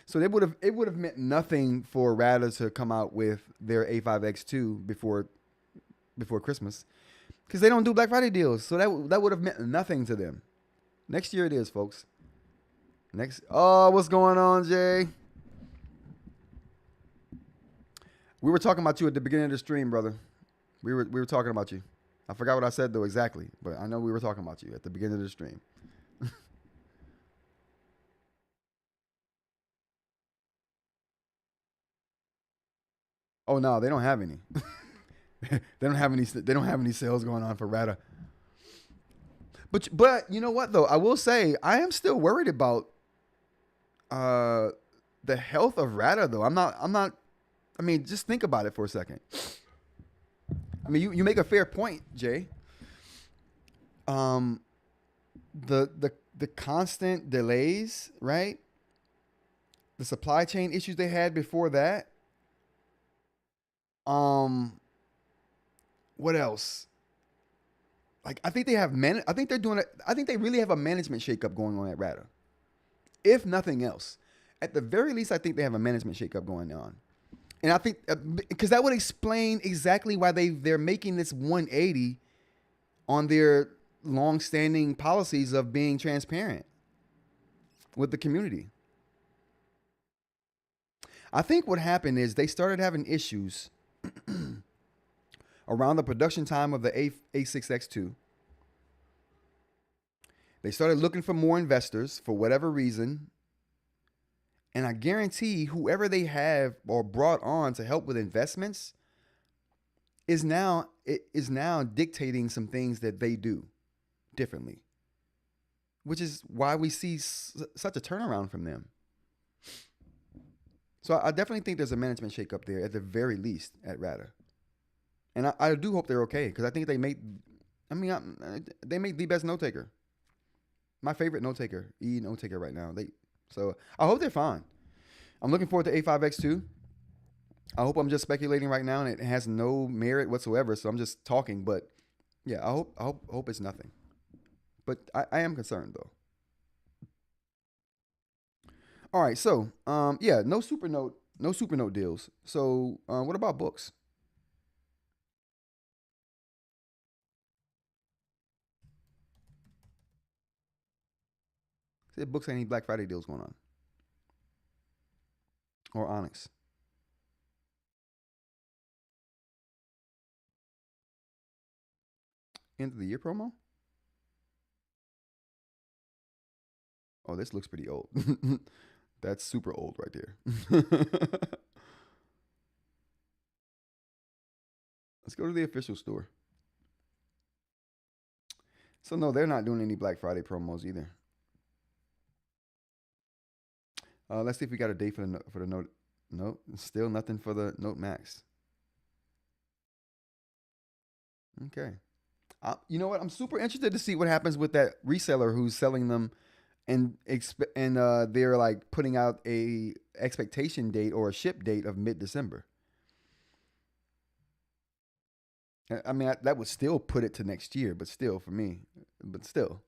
So it would have meant nothing for Ratta to come out with their A5X2 before Christmas, because they don't do Black Friday deals. So that would have meant nothing to them. Next year it is, folks. What's going on, Jay? We were talking about you at the beginning of the stream, brother. We were talking about you. I forgot what I said though exactly, but I know we were talking about you at the beginning of the stream. Oh no, they don't have any. They don't have any sales going on for Ratta. But you know what though? I will say I am still worried about the health of Ratta though. I'm not I mean, just think about it for a second. I mean, you make a fair point, Jay. The constant delays, right? The supply chain issues they had before that. What else? Like I think they really have a management shakeup going on at Ratta. If nothing else, at the very least, I think they have a management shakeup going on. And I think because that would explain exactly why they're making this 180 on their long-standing policies of being transparent with the community. I think what happened is they started having issues around the production time of the A6X2. They started looking for more investors for whatever reason. And I guarantee whoever they have or brought on to help with investments is now dictating some things that they do differently, which is why we see such a turnaround from them. So I definitely think there's a management shakeup there at the very least at Ratta. And I do hope they're okay because I think I mean, they make the best note taker. My favorite note taker, note taker right now. So I hope they're fine. I'm looking forward to A5X2. I hope I'm just speculating right now and it has no merit whatsoever. So I'm just talking, but yeah, I hope it's nothing. But I am concerned though. All right, so yeah, no Supernote deals. So what about Boox? Said Boox ain't any Black Friday deals going on or Onyx. End of the year promo. Oh, this looks pretty old. That's super old right there. Let's go to the official store. So no, they're not doing any Black Friday promos either. Let's see if we got a date for the Note. Nope, still nothing for the Note Max. Okay. You know what? I'm super interested to see what happens with that reseller who's selling them and they're like putting out a expectation date or a ship date of mid-December. I mean, that would still put it to next year, but still for me, but still.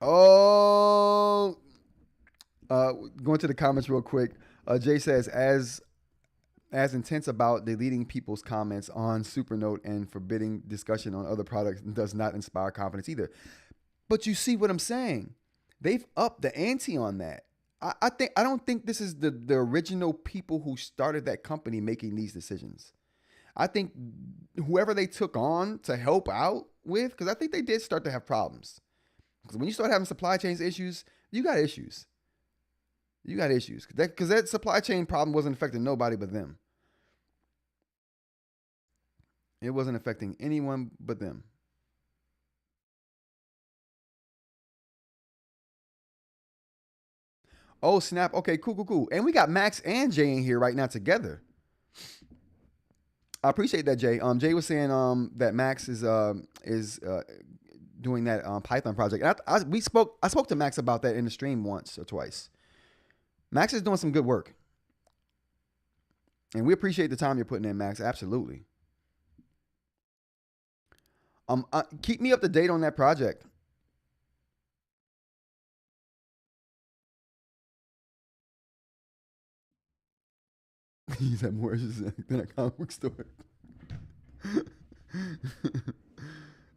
Oh, going to the comments real quick. Jay says, as intense about deleting people's comments on Supernote and forbidding discussion on other products does not inspire confidence either. But you see what I'm saying? They've upped the ante on that. I don't think this is the original people who started that company making these decisions. I think whoever they took on to help out with, because I think they did start to have problems. Because when you start having supply chain issues, you got issues. You got issues. Because that supply chain problem wasn't affecting nobody but them. It wasn't affecting anyone but them. Oh, snap. Okay, cool. And we got Max and Jay in here right now together. I appreciate that, Jay. Jay was saying that Max is doing that Python project. And I spoke to Max about that in the stream once or twice. Max is doing some good work. And we appreciate the time you're putting in, Max. Absolutely. Keep me up to date on that project. He's at more than a comic book store.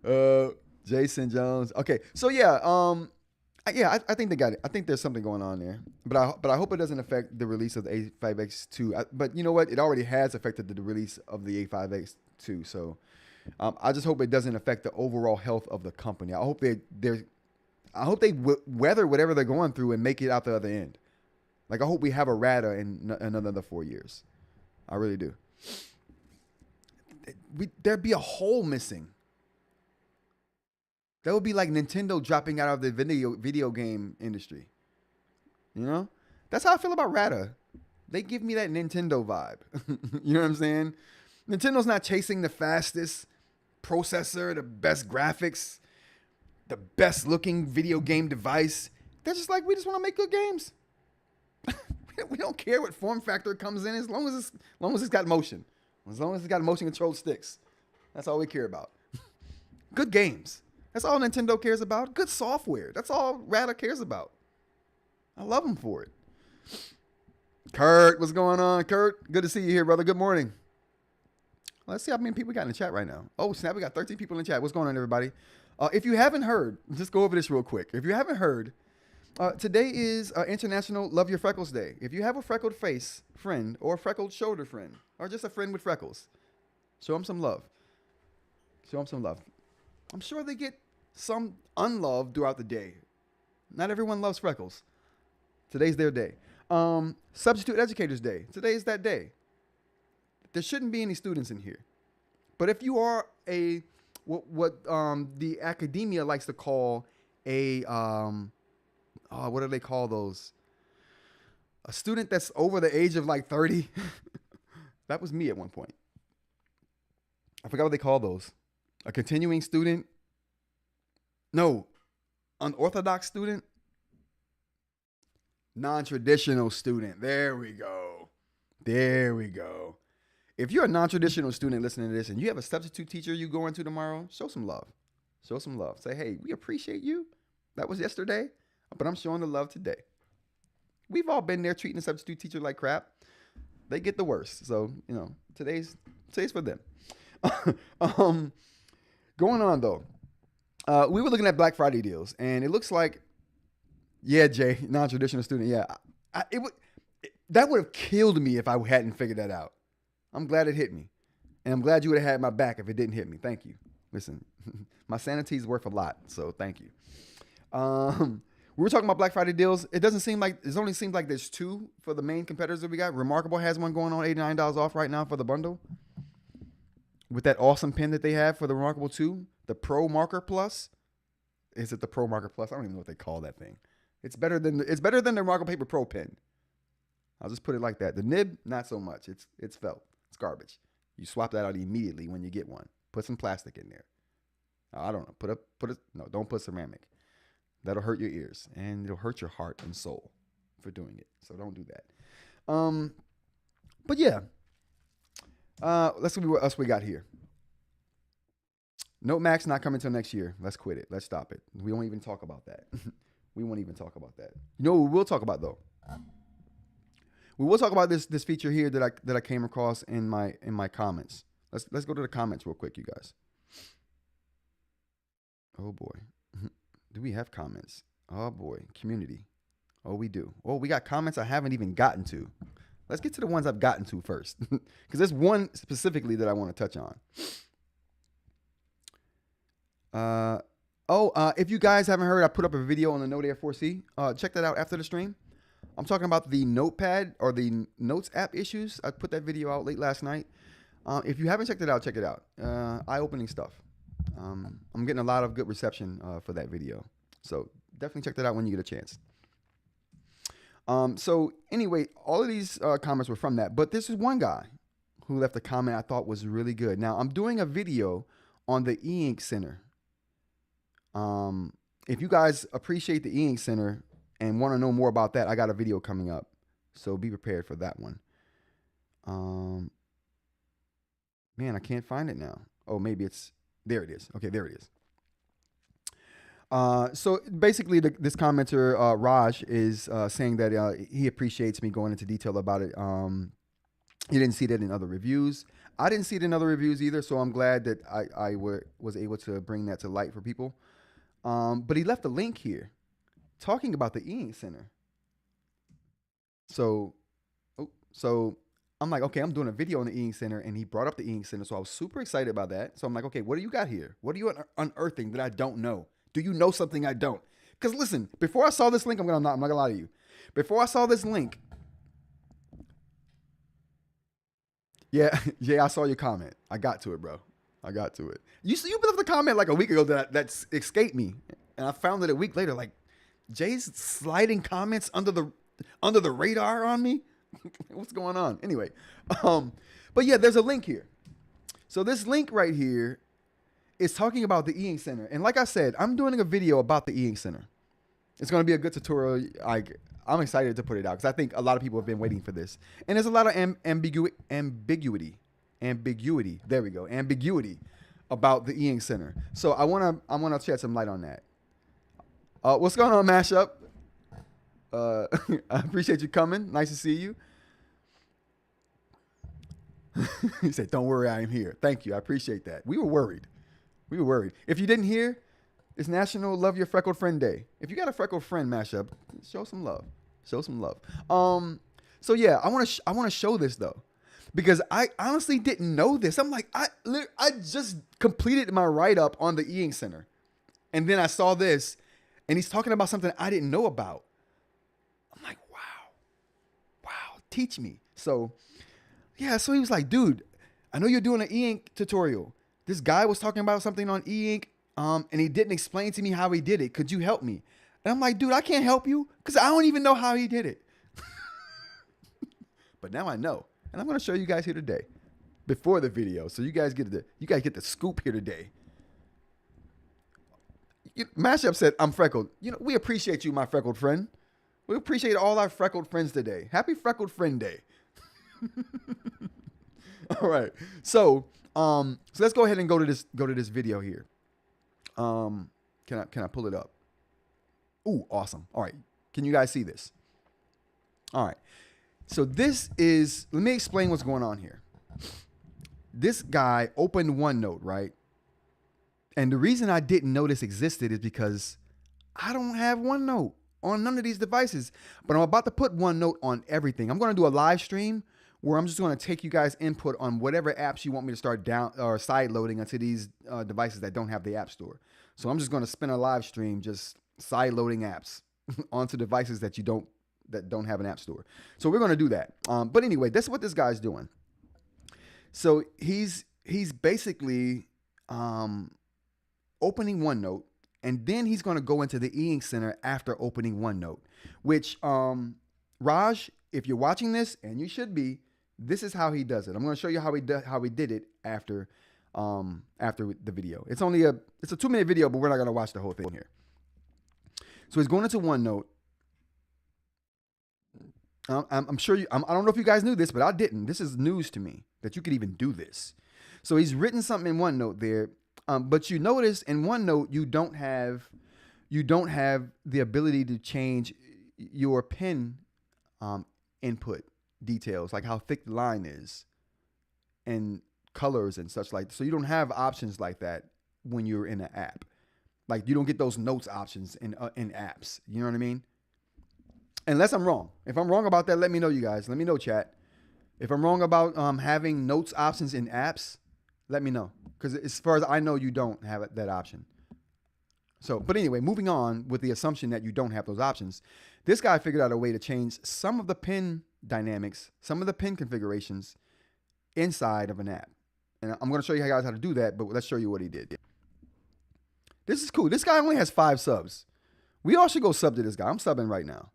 uh, Jason Jones. Okay, so yeah, I think they got it. I think there's something going on there, but I hope it doesn't affect the release of the A5X2. But you know what? It already has affected the release of the A5X2. So I just hope it doesn't affect the overall health of the company. I hope they weather whatever they're going through and make it out the other end. Like I hope we have a Ratta in another 4 years. I really do. There'd be a hole missing. That would be like Nintendo dropping out of the video game industry. You know? That's how I feel about Ratta. They give me that Nintendo vibe. You know what I'm saying? Nintendo's not chasing the fastest processor, the best graphics, the best looking video game device. They're just like, we just want to make good games. We don't care what form factor it comes in as long as it's got motion. As long as it's got motion controlled sticks. That's all we care about. Good games. That's all Nintendo cares about. Good software. That's all Ratta cares about. I love them for it. Kurt, what's going on? Kurt, good to see you here, brother. Good morning. Let's see how many people we got in the chat right now. Oh, snap, we got 13 people in the chat. What's going on, everybody? If you haven't heard, just go over this real quick. If you haven't heard, today is International Love Your Freckles Day. If you have a freckled face friend or a freckled shoulder friend or just a friend with freckles, show them some love. Show them some love. I'm sure they get some unlove throughout the day. Not everyone loves freckles. Today's their day. Substitute Educators Day. Today is that day. There shouldn't be any students in here. But if you are what the academia likes to call a what do they call those? A student that's over the age of like 30. That was me at one point. I forgot what they call those. A continuing student. No, unorthodox student. Non-traditional student. There we go. There we go. If you're a non-traditional student listening to this and you have a substitute teacher you go into tomorrow, show some love. Show some love. Say, hey, we appreciate you. That was yesterday, but I'm showing the love today. We've all been there treating a substitute teacher like crap. They get the worst. So, today's for them. Going on, though. We were looking at Black Friday deals, and it looks like, yeah, Jay, non-traditional student, yeah. That would have killed me if I hadn't figured that out. I'm glad it hit me. And I'm glad you would have had my back if it didn't hit me. Thank you. Listen, my sanity is worth a lot, so thank you. We were talking about Black Friday deals. It only seems like there's two for the main competitors that we got. Remarkable has one going on $89 off right now for the bundle. With that awesome pen that they have for the Remarkable 2, the Pro Marker Plus. Is it the Pro Marker Plus? I don't even know what they call that thing. It's better than the Remarkable Paper Pro pen. I'll just put it like that. The nib, not so much. It's felt. It's garbage. You swap that out immediately when you get one. Put some plastic in there. I don't know. No, don't put ceramic. That'll hurt your ears and it'll hurt your heart and soul for doing it. So don't do that. But yeah. Let's see what else we got here. Note Max not coming till next year. Let's quit it. Let's stop it. We won't even talk about that. We won't even talk about that. You know what we will talk about though? We will talk about this feature here that I came across in my comments. Let's go to the comments real quick, you guys. Oh boy. Do we have comments? Oh boy, community. Oh, we do. Oh, we got comments I haven't even gotten to. Let's get to the ones I've gotten to first, because there's one specifically that I want to touch on. If you guys haven't heard, I put up a video on the Note Air 4C. Check that out after the stream. I'm talking about the Notepad or the Notes app issues. I put that video out late last night. If you haven't checked it out, check it out. Eye-opening stuff. I'm getting a lot of good reception for that video. So definitely check that out when you get a chance. So anyway, all of these comments were from that. But this is one guy who left a comment I thought was really good. Now, I'm doing a video on the eInk Center. If you guys appreciate the eInk Center and want to know more about that, I got a video coming up. So be prepared for that one. Man, I can't find it now. Oh, maybe it's... There it is. Okay, there it is. So basically, this commenter, Raj, is saying that he appreciates me going into detail about it. He didn't see that in other reviews. I didn't see it in other reviews either, so I'm glad that I was able to bring that to light for people. But he left a link here talking about the eInk Center. So I'm like, okay, I'm doing a video on the eInk Center, and he brought up the eInk Center, so I was super excited about that. So I'm like, okay, what do you got here? What are you unearthing that I don't know? Do you know something I don't? Because listen, before I saw this link, I'm not gonna lie to you. Before I saw this link, yeah, I saw your comment. I got to it, bro. I got to it. You left a comment like a week ago that escaped me, and I found it a week later. Like, Jay's sliding comments under the radar on me. What's going on? Anyway, but yeah, there's a link here. So this link right here is talking about the eInk Center. And like I said, I'm doing a video about the eInk Center. It's going to be a good tutorial. I'm excited to put it out because I think a lot of people have been waiting for this. And there's a lot of ambiguity. There we go. Ambiguity about the eInk Center. So I want to shed some light on that. What's going on, Mashup? I appreciate you coming. Nice to see you. He said, don't worry, I am here. Thank you. I appreciate that. We were worried. If you didn't hear, it's National Love Your Freckled Friend Day. If you got a freckled friend, Mashup, show some love. So yeah, I want to show this though, because I honestly didn't know this. I'm like, I just completed my write-up on the eInk Center. And then I saw this, and he's talking about something I didn't know about. I'm like, wow, teach me. So yeah, so he was like, dude, I know you're doing an eInk tutorial. This guy was talking about something on eInk, and he didn't explain to me how he did it. Could you help me? And I'm like, dude, I can't help you because I don't even know how he did it. But now I know, and I'm going to show you guys here today. before the video, so you guys get the scoop here today. Mashup said, "I'm freckled." You know, we appreciate you, my freckled friend. We appreciate all our freckled friends today. Happy Freckled Friend Day. All right, so let's go ahead and go to this video here. Can I pull it up? Ooh, awesome. All right, can you guys see this? All right, so this is. Let me explain what's going on here. This guy opened OneNote, right? And the reason I didn't know this existed is because I don't have OneNote on none of these devices. But I'm about to put OneNote on everything. I'm going to do a live stream where I'm just going to take you guys' input on whatever apps you want me to start down or side loading onto these devices that don't have the App Store. So I'm just going to spin a live stream just side loading apps onto devices that don't have an App Store. So we're going to do that. But anyway, that's what this guy's doing. So he's basically opening OneNote, and then he's going to go into the eInk Center after opening OneNote, which, Raj, if you're watching this, and you should be, this is how he does it. I'm going to show you how he did it after the video. It's a 2-minute video, but we're not going to watch the whole thing here. So he's going into OneNote. I'm sure I don't know if you guys knew this, but I didn't. This is news to me that you could even do this. So he's written something in OneNote there. But you notice in OneNote, you don't have the ability to change your pen input details, like how thick the line is and colors and such like. So you don't have options like that when you're in an app. Like you don't get those notes options in apps. You know what I mean? Unless I'm wrong. If I'm wrong about that, let me know, you guys. Let me know, chat. If I'm wrong about having notes options in apps, let me know. Because as far as I know, you don't have that option. So, but anyway, moving on with the assumption that you don't have those options, this guy figured out a way to change some of the pin dynamics, some of the pin configurations inside of an app. And I'm going to show you guys how to do that, but let's show you what he did. This is cool. This guy only has 5 subs. We all should go sub to this guy. I'm subbing right now.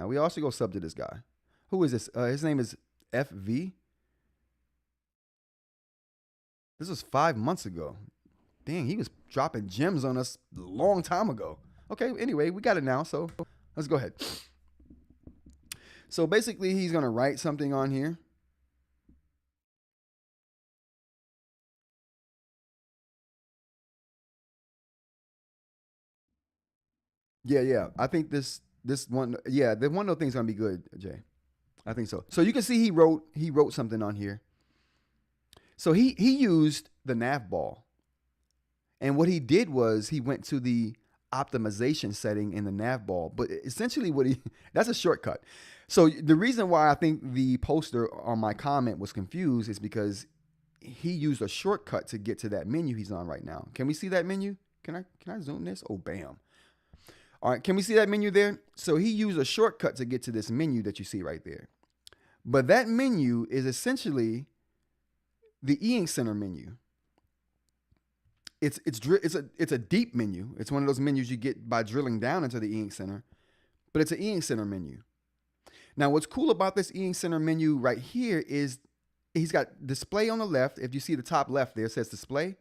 We all should go sub to this guy. Who is this? His name is FV. This was 5 months ago. Dang, he was dropping gems on us a long time ago. Okay, anyway, we got it now, so let's go ahead. So basically, he's going to write something on here. Yeah. I think this one, the OneNote thing's going to be good, Jay. I think so. So you can see he wrote something on here. So he used the nav ball. And what he did was he went to the optimization setting in the nav ball. But essentially that's a shortcut. So the reason why I think the poster on my comment was confused is because he used a shortcut to get to that menu he's on right now. Can we see that menu? Can I zoom this? Oh, bam. All right, can we see that menu there? So he used a shortcut to get to this menu that you see right there. But that menu is essentially the eInk Center menu. It's a deep menu. It's one of those menus you get by drilling down into the eInk Center, but it's an eInk Center menu. Now, what's cool about this eInk Center menu right here is he's got display on the left. If you see the top left there, it says display.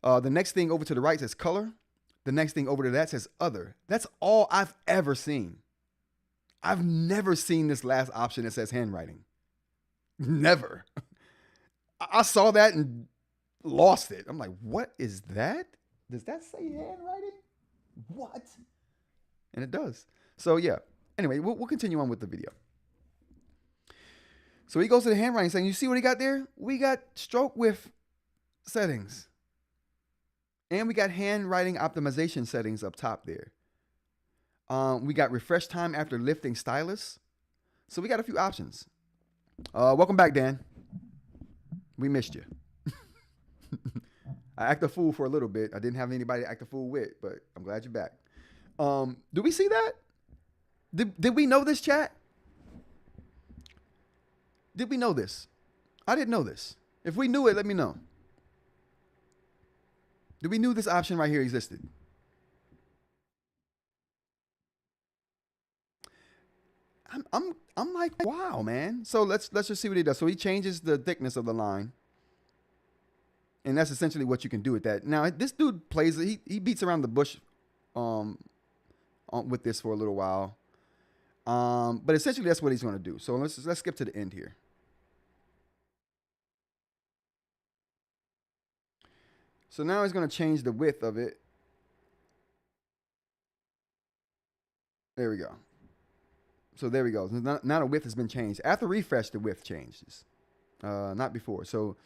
The next thing over to the right says color. The next thing over to that says other. That's all I've ever seen. I've never seen this last option that says handwriting. Never. I saw that and lost it. I'm like, what is that? Does that say handwriting? What? And it does. So yeah. Anyway, we'll continue on with the video. So he goes to the handwriting saying, you see what he got there? We got stroke width settings. And we got handwriting optimization settings up top there. We got refresh time after lifting stylus. So we got a few options. Welcome back, Dan. We missed you. I act a fool for a little bit. I didn't have anybody to act a fool with, but I'm glad you're back. Do we see that? Did we know this, chat? Did we know this? I didn't know this. If we knew it, let me know. Did we knew this option right here existed? I'm like, wow, man. So let's just see what he does. So he changes the thickness of the line. And that's essentially what you can do with that. Now, this dude plays, he beats around the bush um, with this for a little while. But essentially, that's what he's going to do. So let's skip to the end here. So now he's going to change the width of it. There we go. So there we go. Now the width has been changed. After refresh, the width changes. Not before. So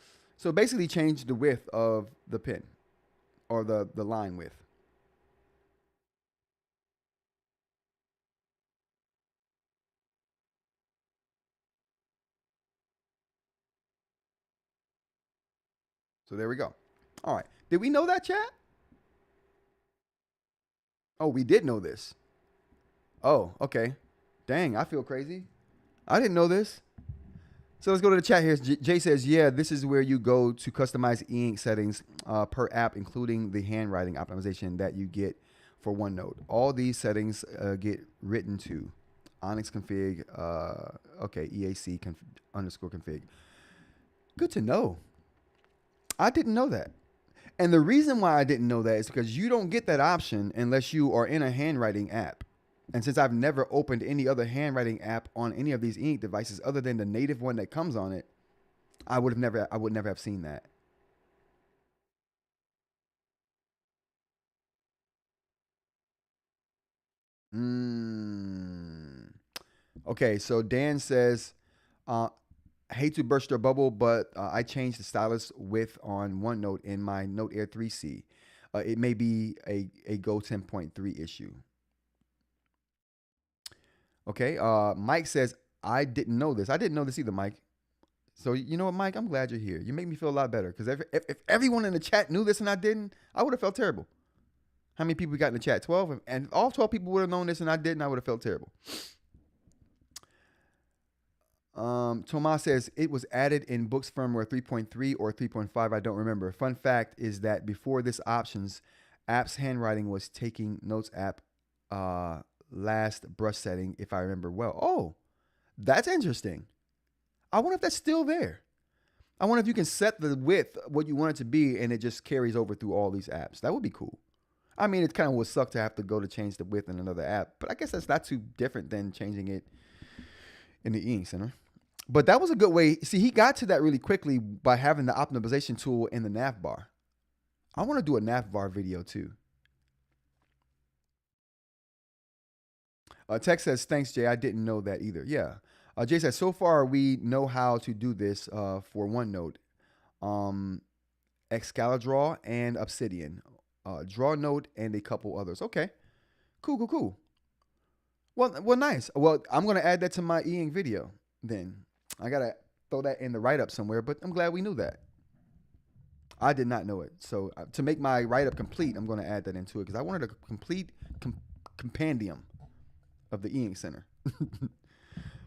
basically change the width of the pin or the line width. So there we go. All right. Did we know that, chat? Oh, we did know this. Oh, okay. Dang, I feel crazy. I didn't know this. So let's go to the chat here. Jay says, yeah, this is where you go to customize eInk settings per app, including the handwriting optimization that you get for OneNote. All these settings get written to Onyx config, okay, EAC underscore config. Good to know. I didn't know that. And the reason why I didn't know that is because you don't get that option unless you are in a handwriting app. And since I've never opened any other handwriting app on any of these eInk devices other than the native one that comes on it, I would never have seen that. Okay, so Dan says, hate to burst your bubble, but I changed the stylus width on OneNote in my Note Air 3C. It may be a Go 10.3 issue. Okay, Mike says, I didn't know this. I didn't know this either, Mike. So you know what, Mike? I'm glad you're here. You make me feel a lot better because if everyone in the chat knew this and I didn't, I would have felt terrible. How many people we got in the chat? 12? And all 12 people would have known this and I didn't, I would have felt terrible. Tomas says it was added in Boox firmware 3.3 or 3.5. I don't remember. Fun fact is that before this options, app's handwriting was taking notes app last brush setting, if I remember well. Oh, that's interesting. I wonder if that's still there. I wonder if you can set the width, what you want it to be, and it just carries over through all these apps. That would be cool. I mean, it kind of would suck to have to go to change the width in another app, but I guess that's not too different than changing it in the eInk Center. But that was a good way. See, he got to that really quickly by having the optimization tool in the nav bar. I want to do a nav bar video too. Tex says, thanks, Jay. I didn't know that either. Yeah. Jay says, so far we know how to do this for OneNote, Excalidraw and Obsidian, Draw Note, and a couple others. Okay. Cool. Well, nice. Well, I'm going to add that to my eInk video then. I got to throw that in the write-up somewhere, but I'm glad we knew that. I did not know it. So to make my write-up complete, I'm going to add that into it because I wanted a complete compendium of the eInk Center.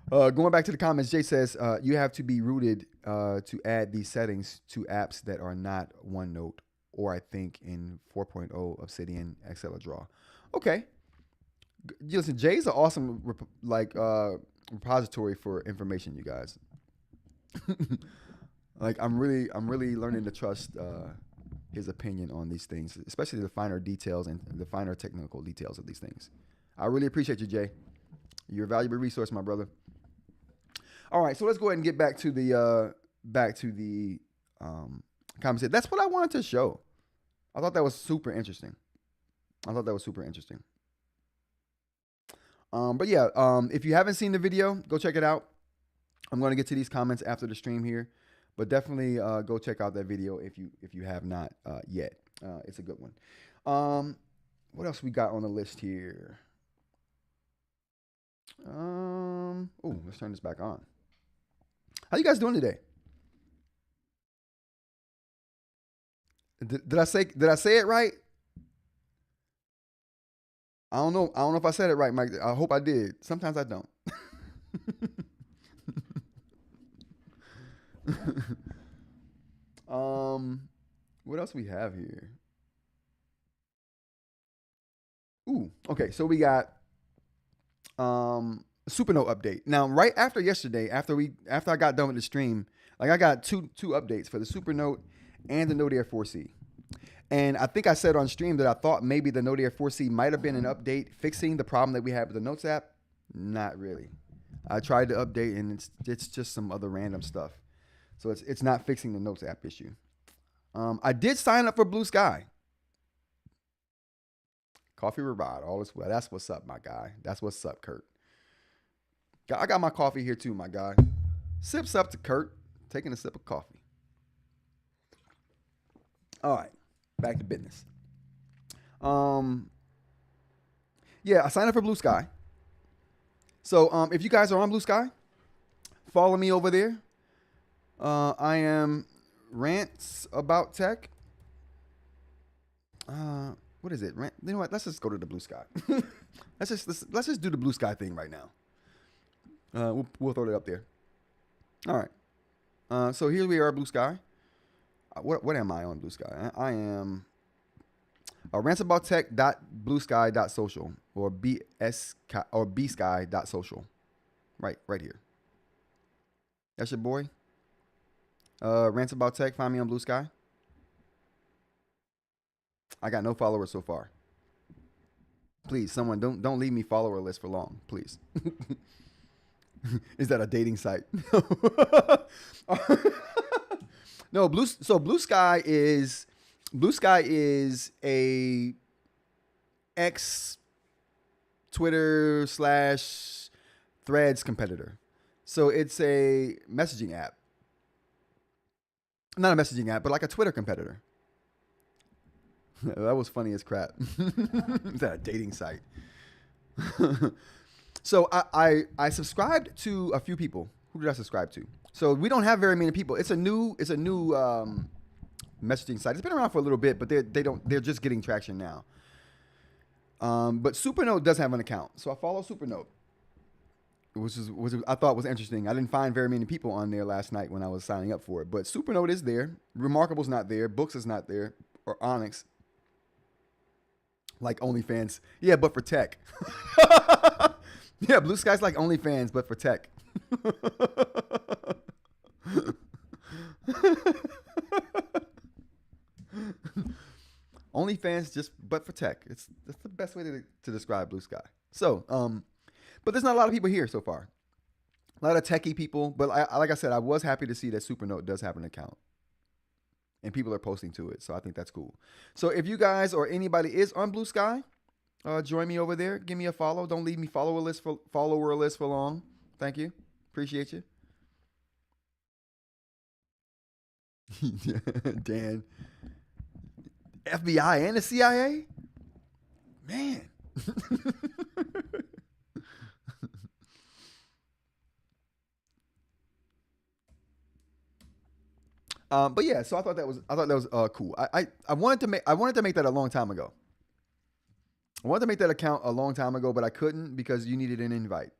Going back to the comments, Jay says, you have to be rooted to add these settings to apps that are not OneNote or I think in 4.0 Obsidian Excalidraw. Okay. Listen, Jay's an awesome repository for information, you guys. Like I'm really learning to trust his opinion on these things, especially the finer details and the finer technical details of these things. I really appreciate you, Jay. You're a valuable resource, my brother. All right, so let's go ahead and get back to the conversation. That's what I wanted to show. I thought that was super interesting. But yeah, if you haven't seen the video, go check it out. I'm going to get to these comments after the stream here, but definitely go check out that video if you have not yet. It's a good one. What else we got on the list here? Oh, let's turn this back on. How you guys doing today? Did I say it right? I don't know if I said it right, Mike. I hope I did. Sometimes I don't. What else we have here? Okay. So we got Supernote update. Now, right after yesterday, after I got done with the stream, like I got two updates for the Supernote and the Note Air 4C. And I think I said on stream that I thought maybe the Note Air 4C might have been an update fixing the problem that we had with the Notes app. Not really. I tried to update and it's just some other random stuff. So it's not fixing the Notes app issue. I did sign up for Blue Sky. Coffee Rod, all is well. That's what's up, my guy. That's what's up, Kurt. I got my coffee here too, my guy. Sips up to Kurt, taking a sip of coffee. All right, back to business. Yeah, I signed up for Blue Sky. So if you guys are on Blue Sky, follow me over there. I am Rants About Tech. What is it? You know what? Let's just go to the Blue Sky. let's just do the Blue Sky thing right now. We'll throw it up there. All right. So here we are, Blue Sky. What am I on Blue Sky? I am rantsaboutTech.bluesky.social or bsky.social. Right here. That's your boy. Rants About Tech. Find me on Blue Sky. I got no followers so far. Please, someone don't leave me follower list for long, please. Is that a dating site? No, Blue Sky is a ex Twitter / Threads competitor. So it's a messaging app. Not a messaging app, but like a Twitter competitor. That was funny as crap. Is that a dating site? So I subscribed to a few people. Who did I subscribe to? So we don't have very many people. It's a new messaging site. It's been around for a little bit, but they're just getting traction now. But Supernote does have an account, so I follow Supernote, which I thought was interesting. I didn't find very many people on there last night when I was signing up for it, but Supernote is there. Remarkable's not there. Boox is not there, or Onyx. Like OnlyFans. Yeah, but for tech. Yeah, Blue Sky's like OnlyFans, but for tech. OnlyFans but for tech. That's the best way to describe Blue Sky. So, but there's not a lot of people here so far. A lot of techie people, but like I said, I was happy to see that Supernote does have an account. And people are posting to it, so I think that's cool. So if you guys or anybody is on Blue Sky, join me over there. Give me a follow. Don't leave me follower list for long. Thank you. Appreciate you. Dan. FBI and the CIA? Man. But yeah, so I thought that was cool. I wanted to make that a long time ago. I wanted to make that account a long time ago, but I couldn't because you needed an invite.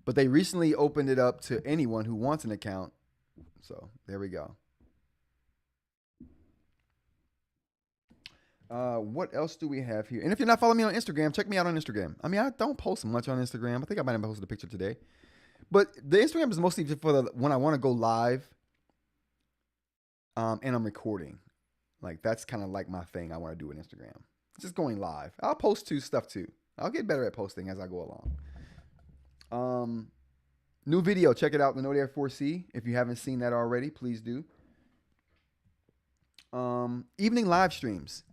But they recently opened it up to anyone who wants an account. So there we go. What else do we have here? And if you're not following me on Instagram, check me out on Instagram. I mean, I don't post much on Instagram. I think I might have posted a picture today. But the Instagram is mostly for when I want to go live. And I'm recording. Like, that's kind of like my thing I want to do with Instagram. Just going live. I'll post stuff too. I'll get better at posting as I go along. New video. Check it out. The Note Air 4C. If you haven't seen that already, please do. Evening live streams.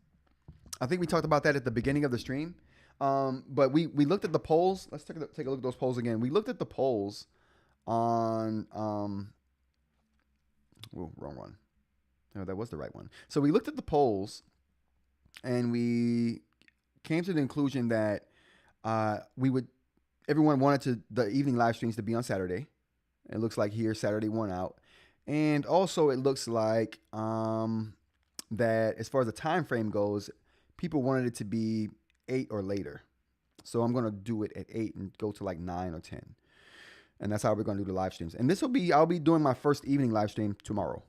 I think we talked about that at the beginning of the stream. But we looked at the polls. Let's take a look at those polls again. We looked at the polls on... wrong one. No, that was the right one. So we looked at the polls, and we came to the conclusion that everyone wanted the evening live streams to be on Saturday. It looks like here Saturday won out, and also it looks like that as far as the time frame goes, people wanted it to be 8 or later. So I'm going to do it at 8 and go to like 9 or 10, and that's how we're going to do the live streams. And I'll be doing my first evening live stream tomorrow.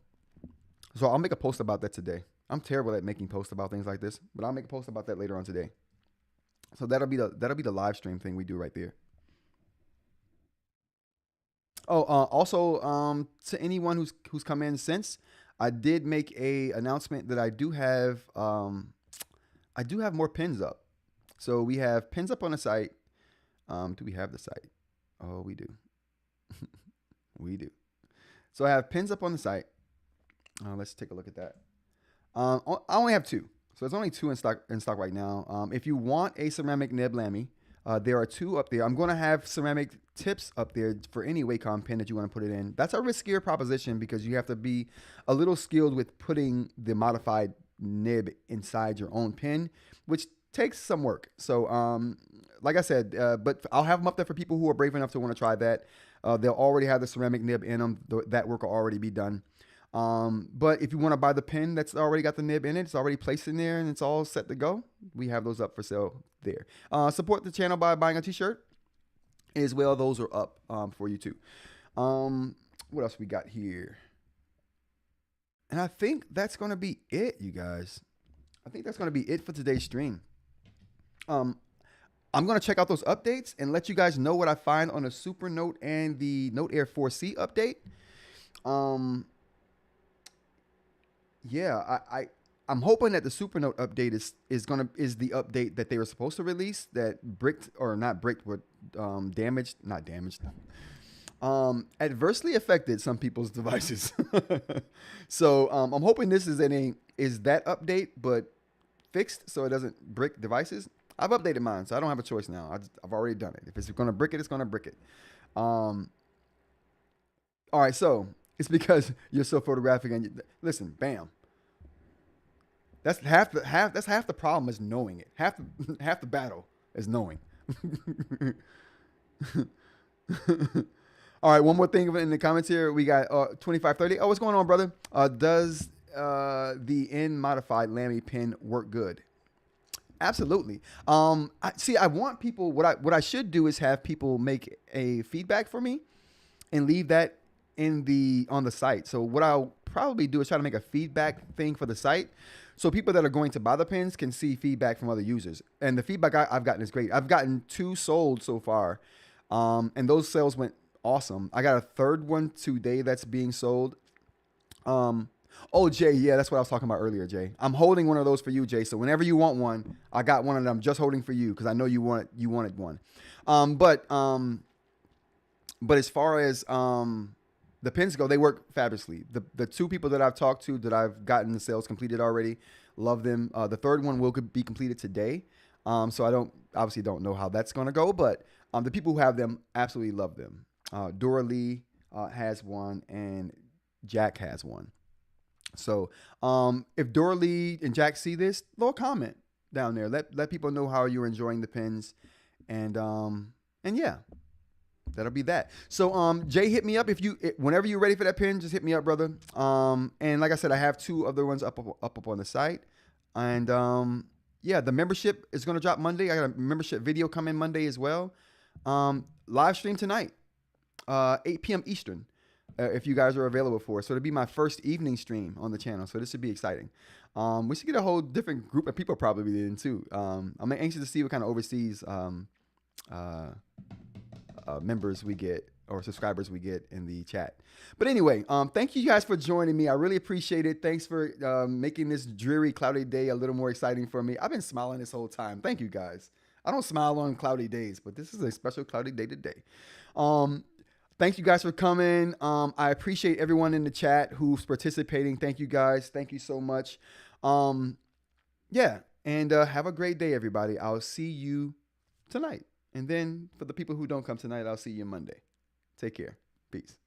So I'll make a post about that today. I'm terrible at making posts about things like this, but I'll make a post about that later on today. So that'll be the live stream thing we do right there. Oh, also, to anyone who's come in since, I did make a announcement that I do have more pins up. So we have pins up on the site. Do we have the site? Oh, we do. We do. So I have pins up on the site. Let's take a look at that. I only have two, so there's only two in stock right now. If you want a ceramic nib Lamy, there are two up there. I'm going to have ceramic tips up there for any Wacom pin that you want to put it in. That's a riskier proposition because you have to be a little skilled with putting the modified nib inside your own pin, which takes some work. So, like I said, but I'll have them up there for people who are brave enough to want to try that. They'll already have the ceramic nib in them. That work will already be done. But if you want to buy the pin that's already got the nib in it, it's already placed in there and it's all set to go, we have those up for sale there. Support the channel by buying a t-shirt as well. Those are up for you too. What else we got here? And I think that's going to be it, you guys. I think that's going to be it for today's stream. I'm going to check out those updates and let you guys know what I find on the Supernote and the Note Air 4C update. Yeah, I'm hoping that the Supernote update is the update that they were supposed to release, that bricked or not bricked, but adversely affected some people's devices. So I'm hoping this is that update, but fixed so it doesn't brick devices. I've updated mine, so I don't have a choice now. I've already done it. If it's going to brick it, it's going to brick it. All right, so it's because you're so photographic and listen, bam. That's half the problem is knowing it. Half the battle is knowing. All right, one more thing in the comments here. We got 2530. Oh, what's going on, brother? Does the N modified Lamy pin work good? Absolutely. I want people. What I should do is have people make a feedback for me and leave that on the site. So what I'll probably do is try to make a feedback thing for the site, so people that are going to buy the pins can see feedback from other users. And the feedback I've gotten is great. I've gotten 2 sold so far, and those sales went awesome. I got a third one today that's being sold. Oh, Jay, yeah, that's what I was talking about earlier, Jay. I'm holding one of those for you, Jay. So whenever you want one, I got one of them just holding for you because I know you wanted one. But as far as the pins go, they work fabulously. The 2 people that I've talked to that I've gotten the sales completed already, love them. The third one will be completed today. So I obviously don't know how that's going to go, but the people who have them absolutely love them. Dora Lee has one and Jack has one. So if Dora Lee and Jack see this, they'll comment down there. Let people know how you're enjoying the pins, and yeah, that'll be that. So Jay, hit me up whenever you're ready for that pin. Just hit me up, brother. And like I said, I have 2 other ones up on the site, and yeah, the membership is gonna drop Monday. I got a membership video coming Monday as well. Live stream tonight, 8 p.m. Eastern. If you guys are available for it. So it'll be my first evening stream on the channel. So this should be exciting. We should get a whole different group of people probably in too. I'm anxious to see what kind of overseas members we get or subscribers we get in the chat. But anyway, thank you guys for joining me. I really appreciate it. Thanks for making this dreary, cloudy day a little more exciting for me. I've been smiling this whole time. Thank you guys. I don't smile on cloudy days, but this is a special cloudy day today. Thank you guys for coming. I appreciate everyone in the chat who's participating. Thank you guys. Thank you so much. Yeah, and have a great day, everybody. I'll see you tonight. And then for the people who don't come tonight, I'll see you Monday. Take care. Peace.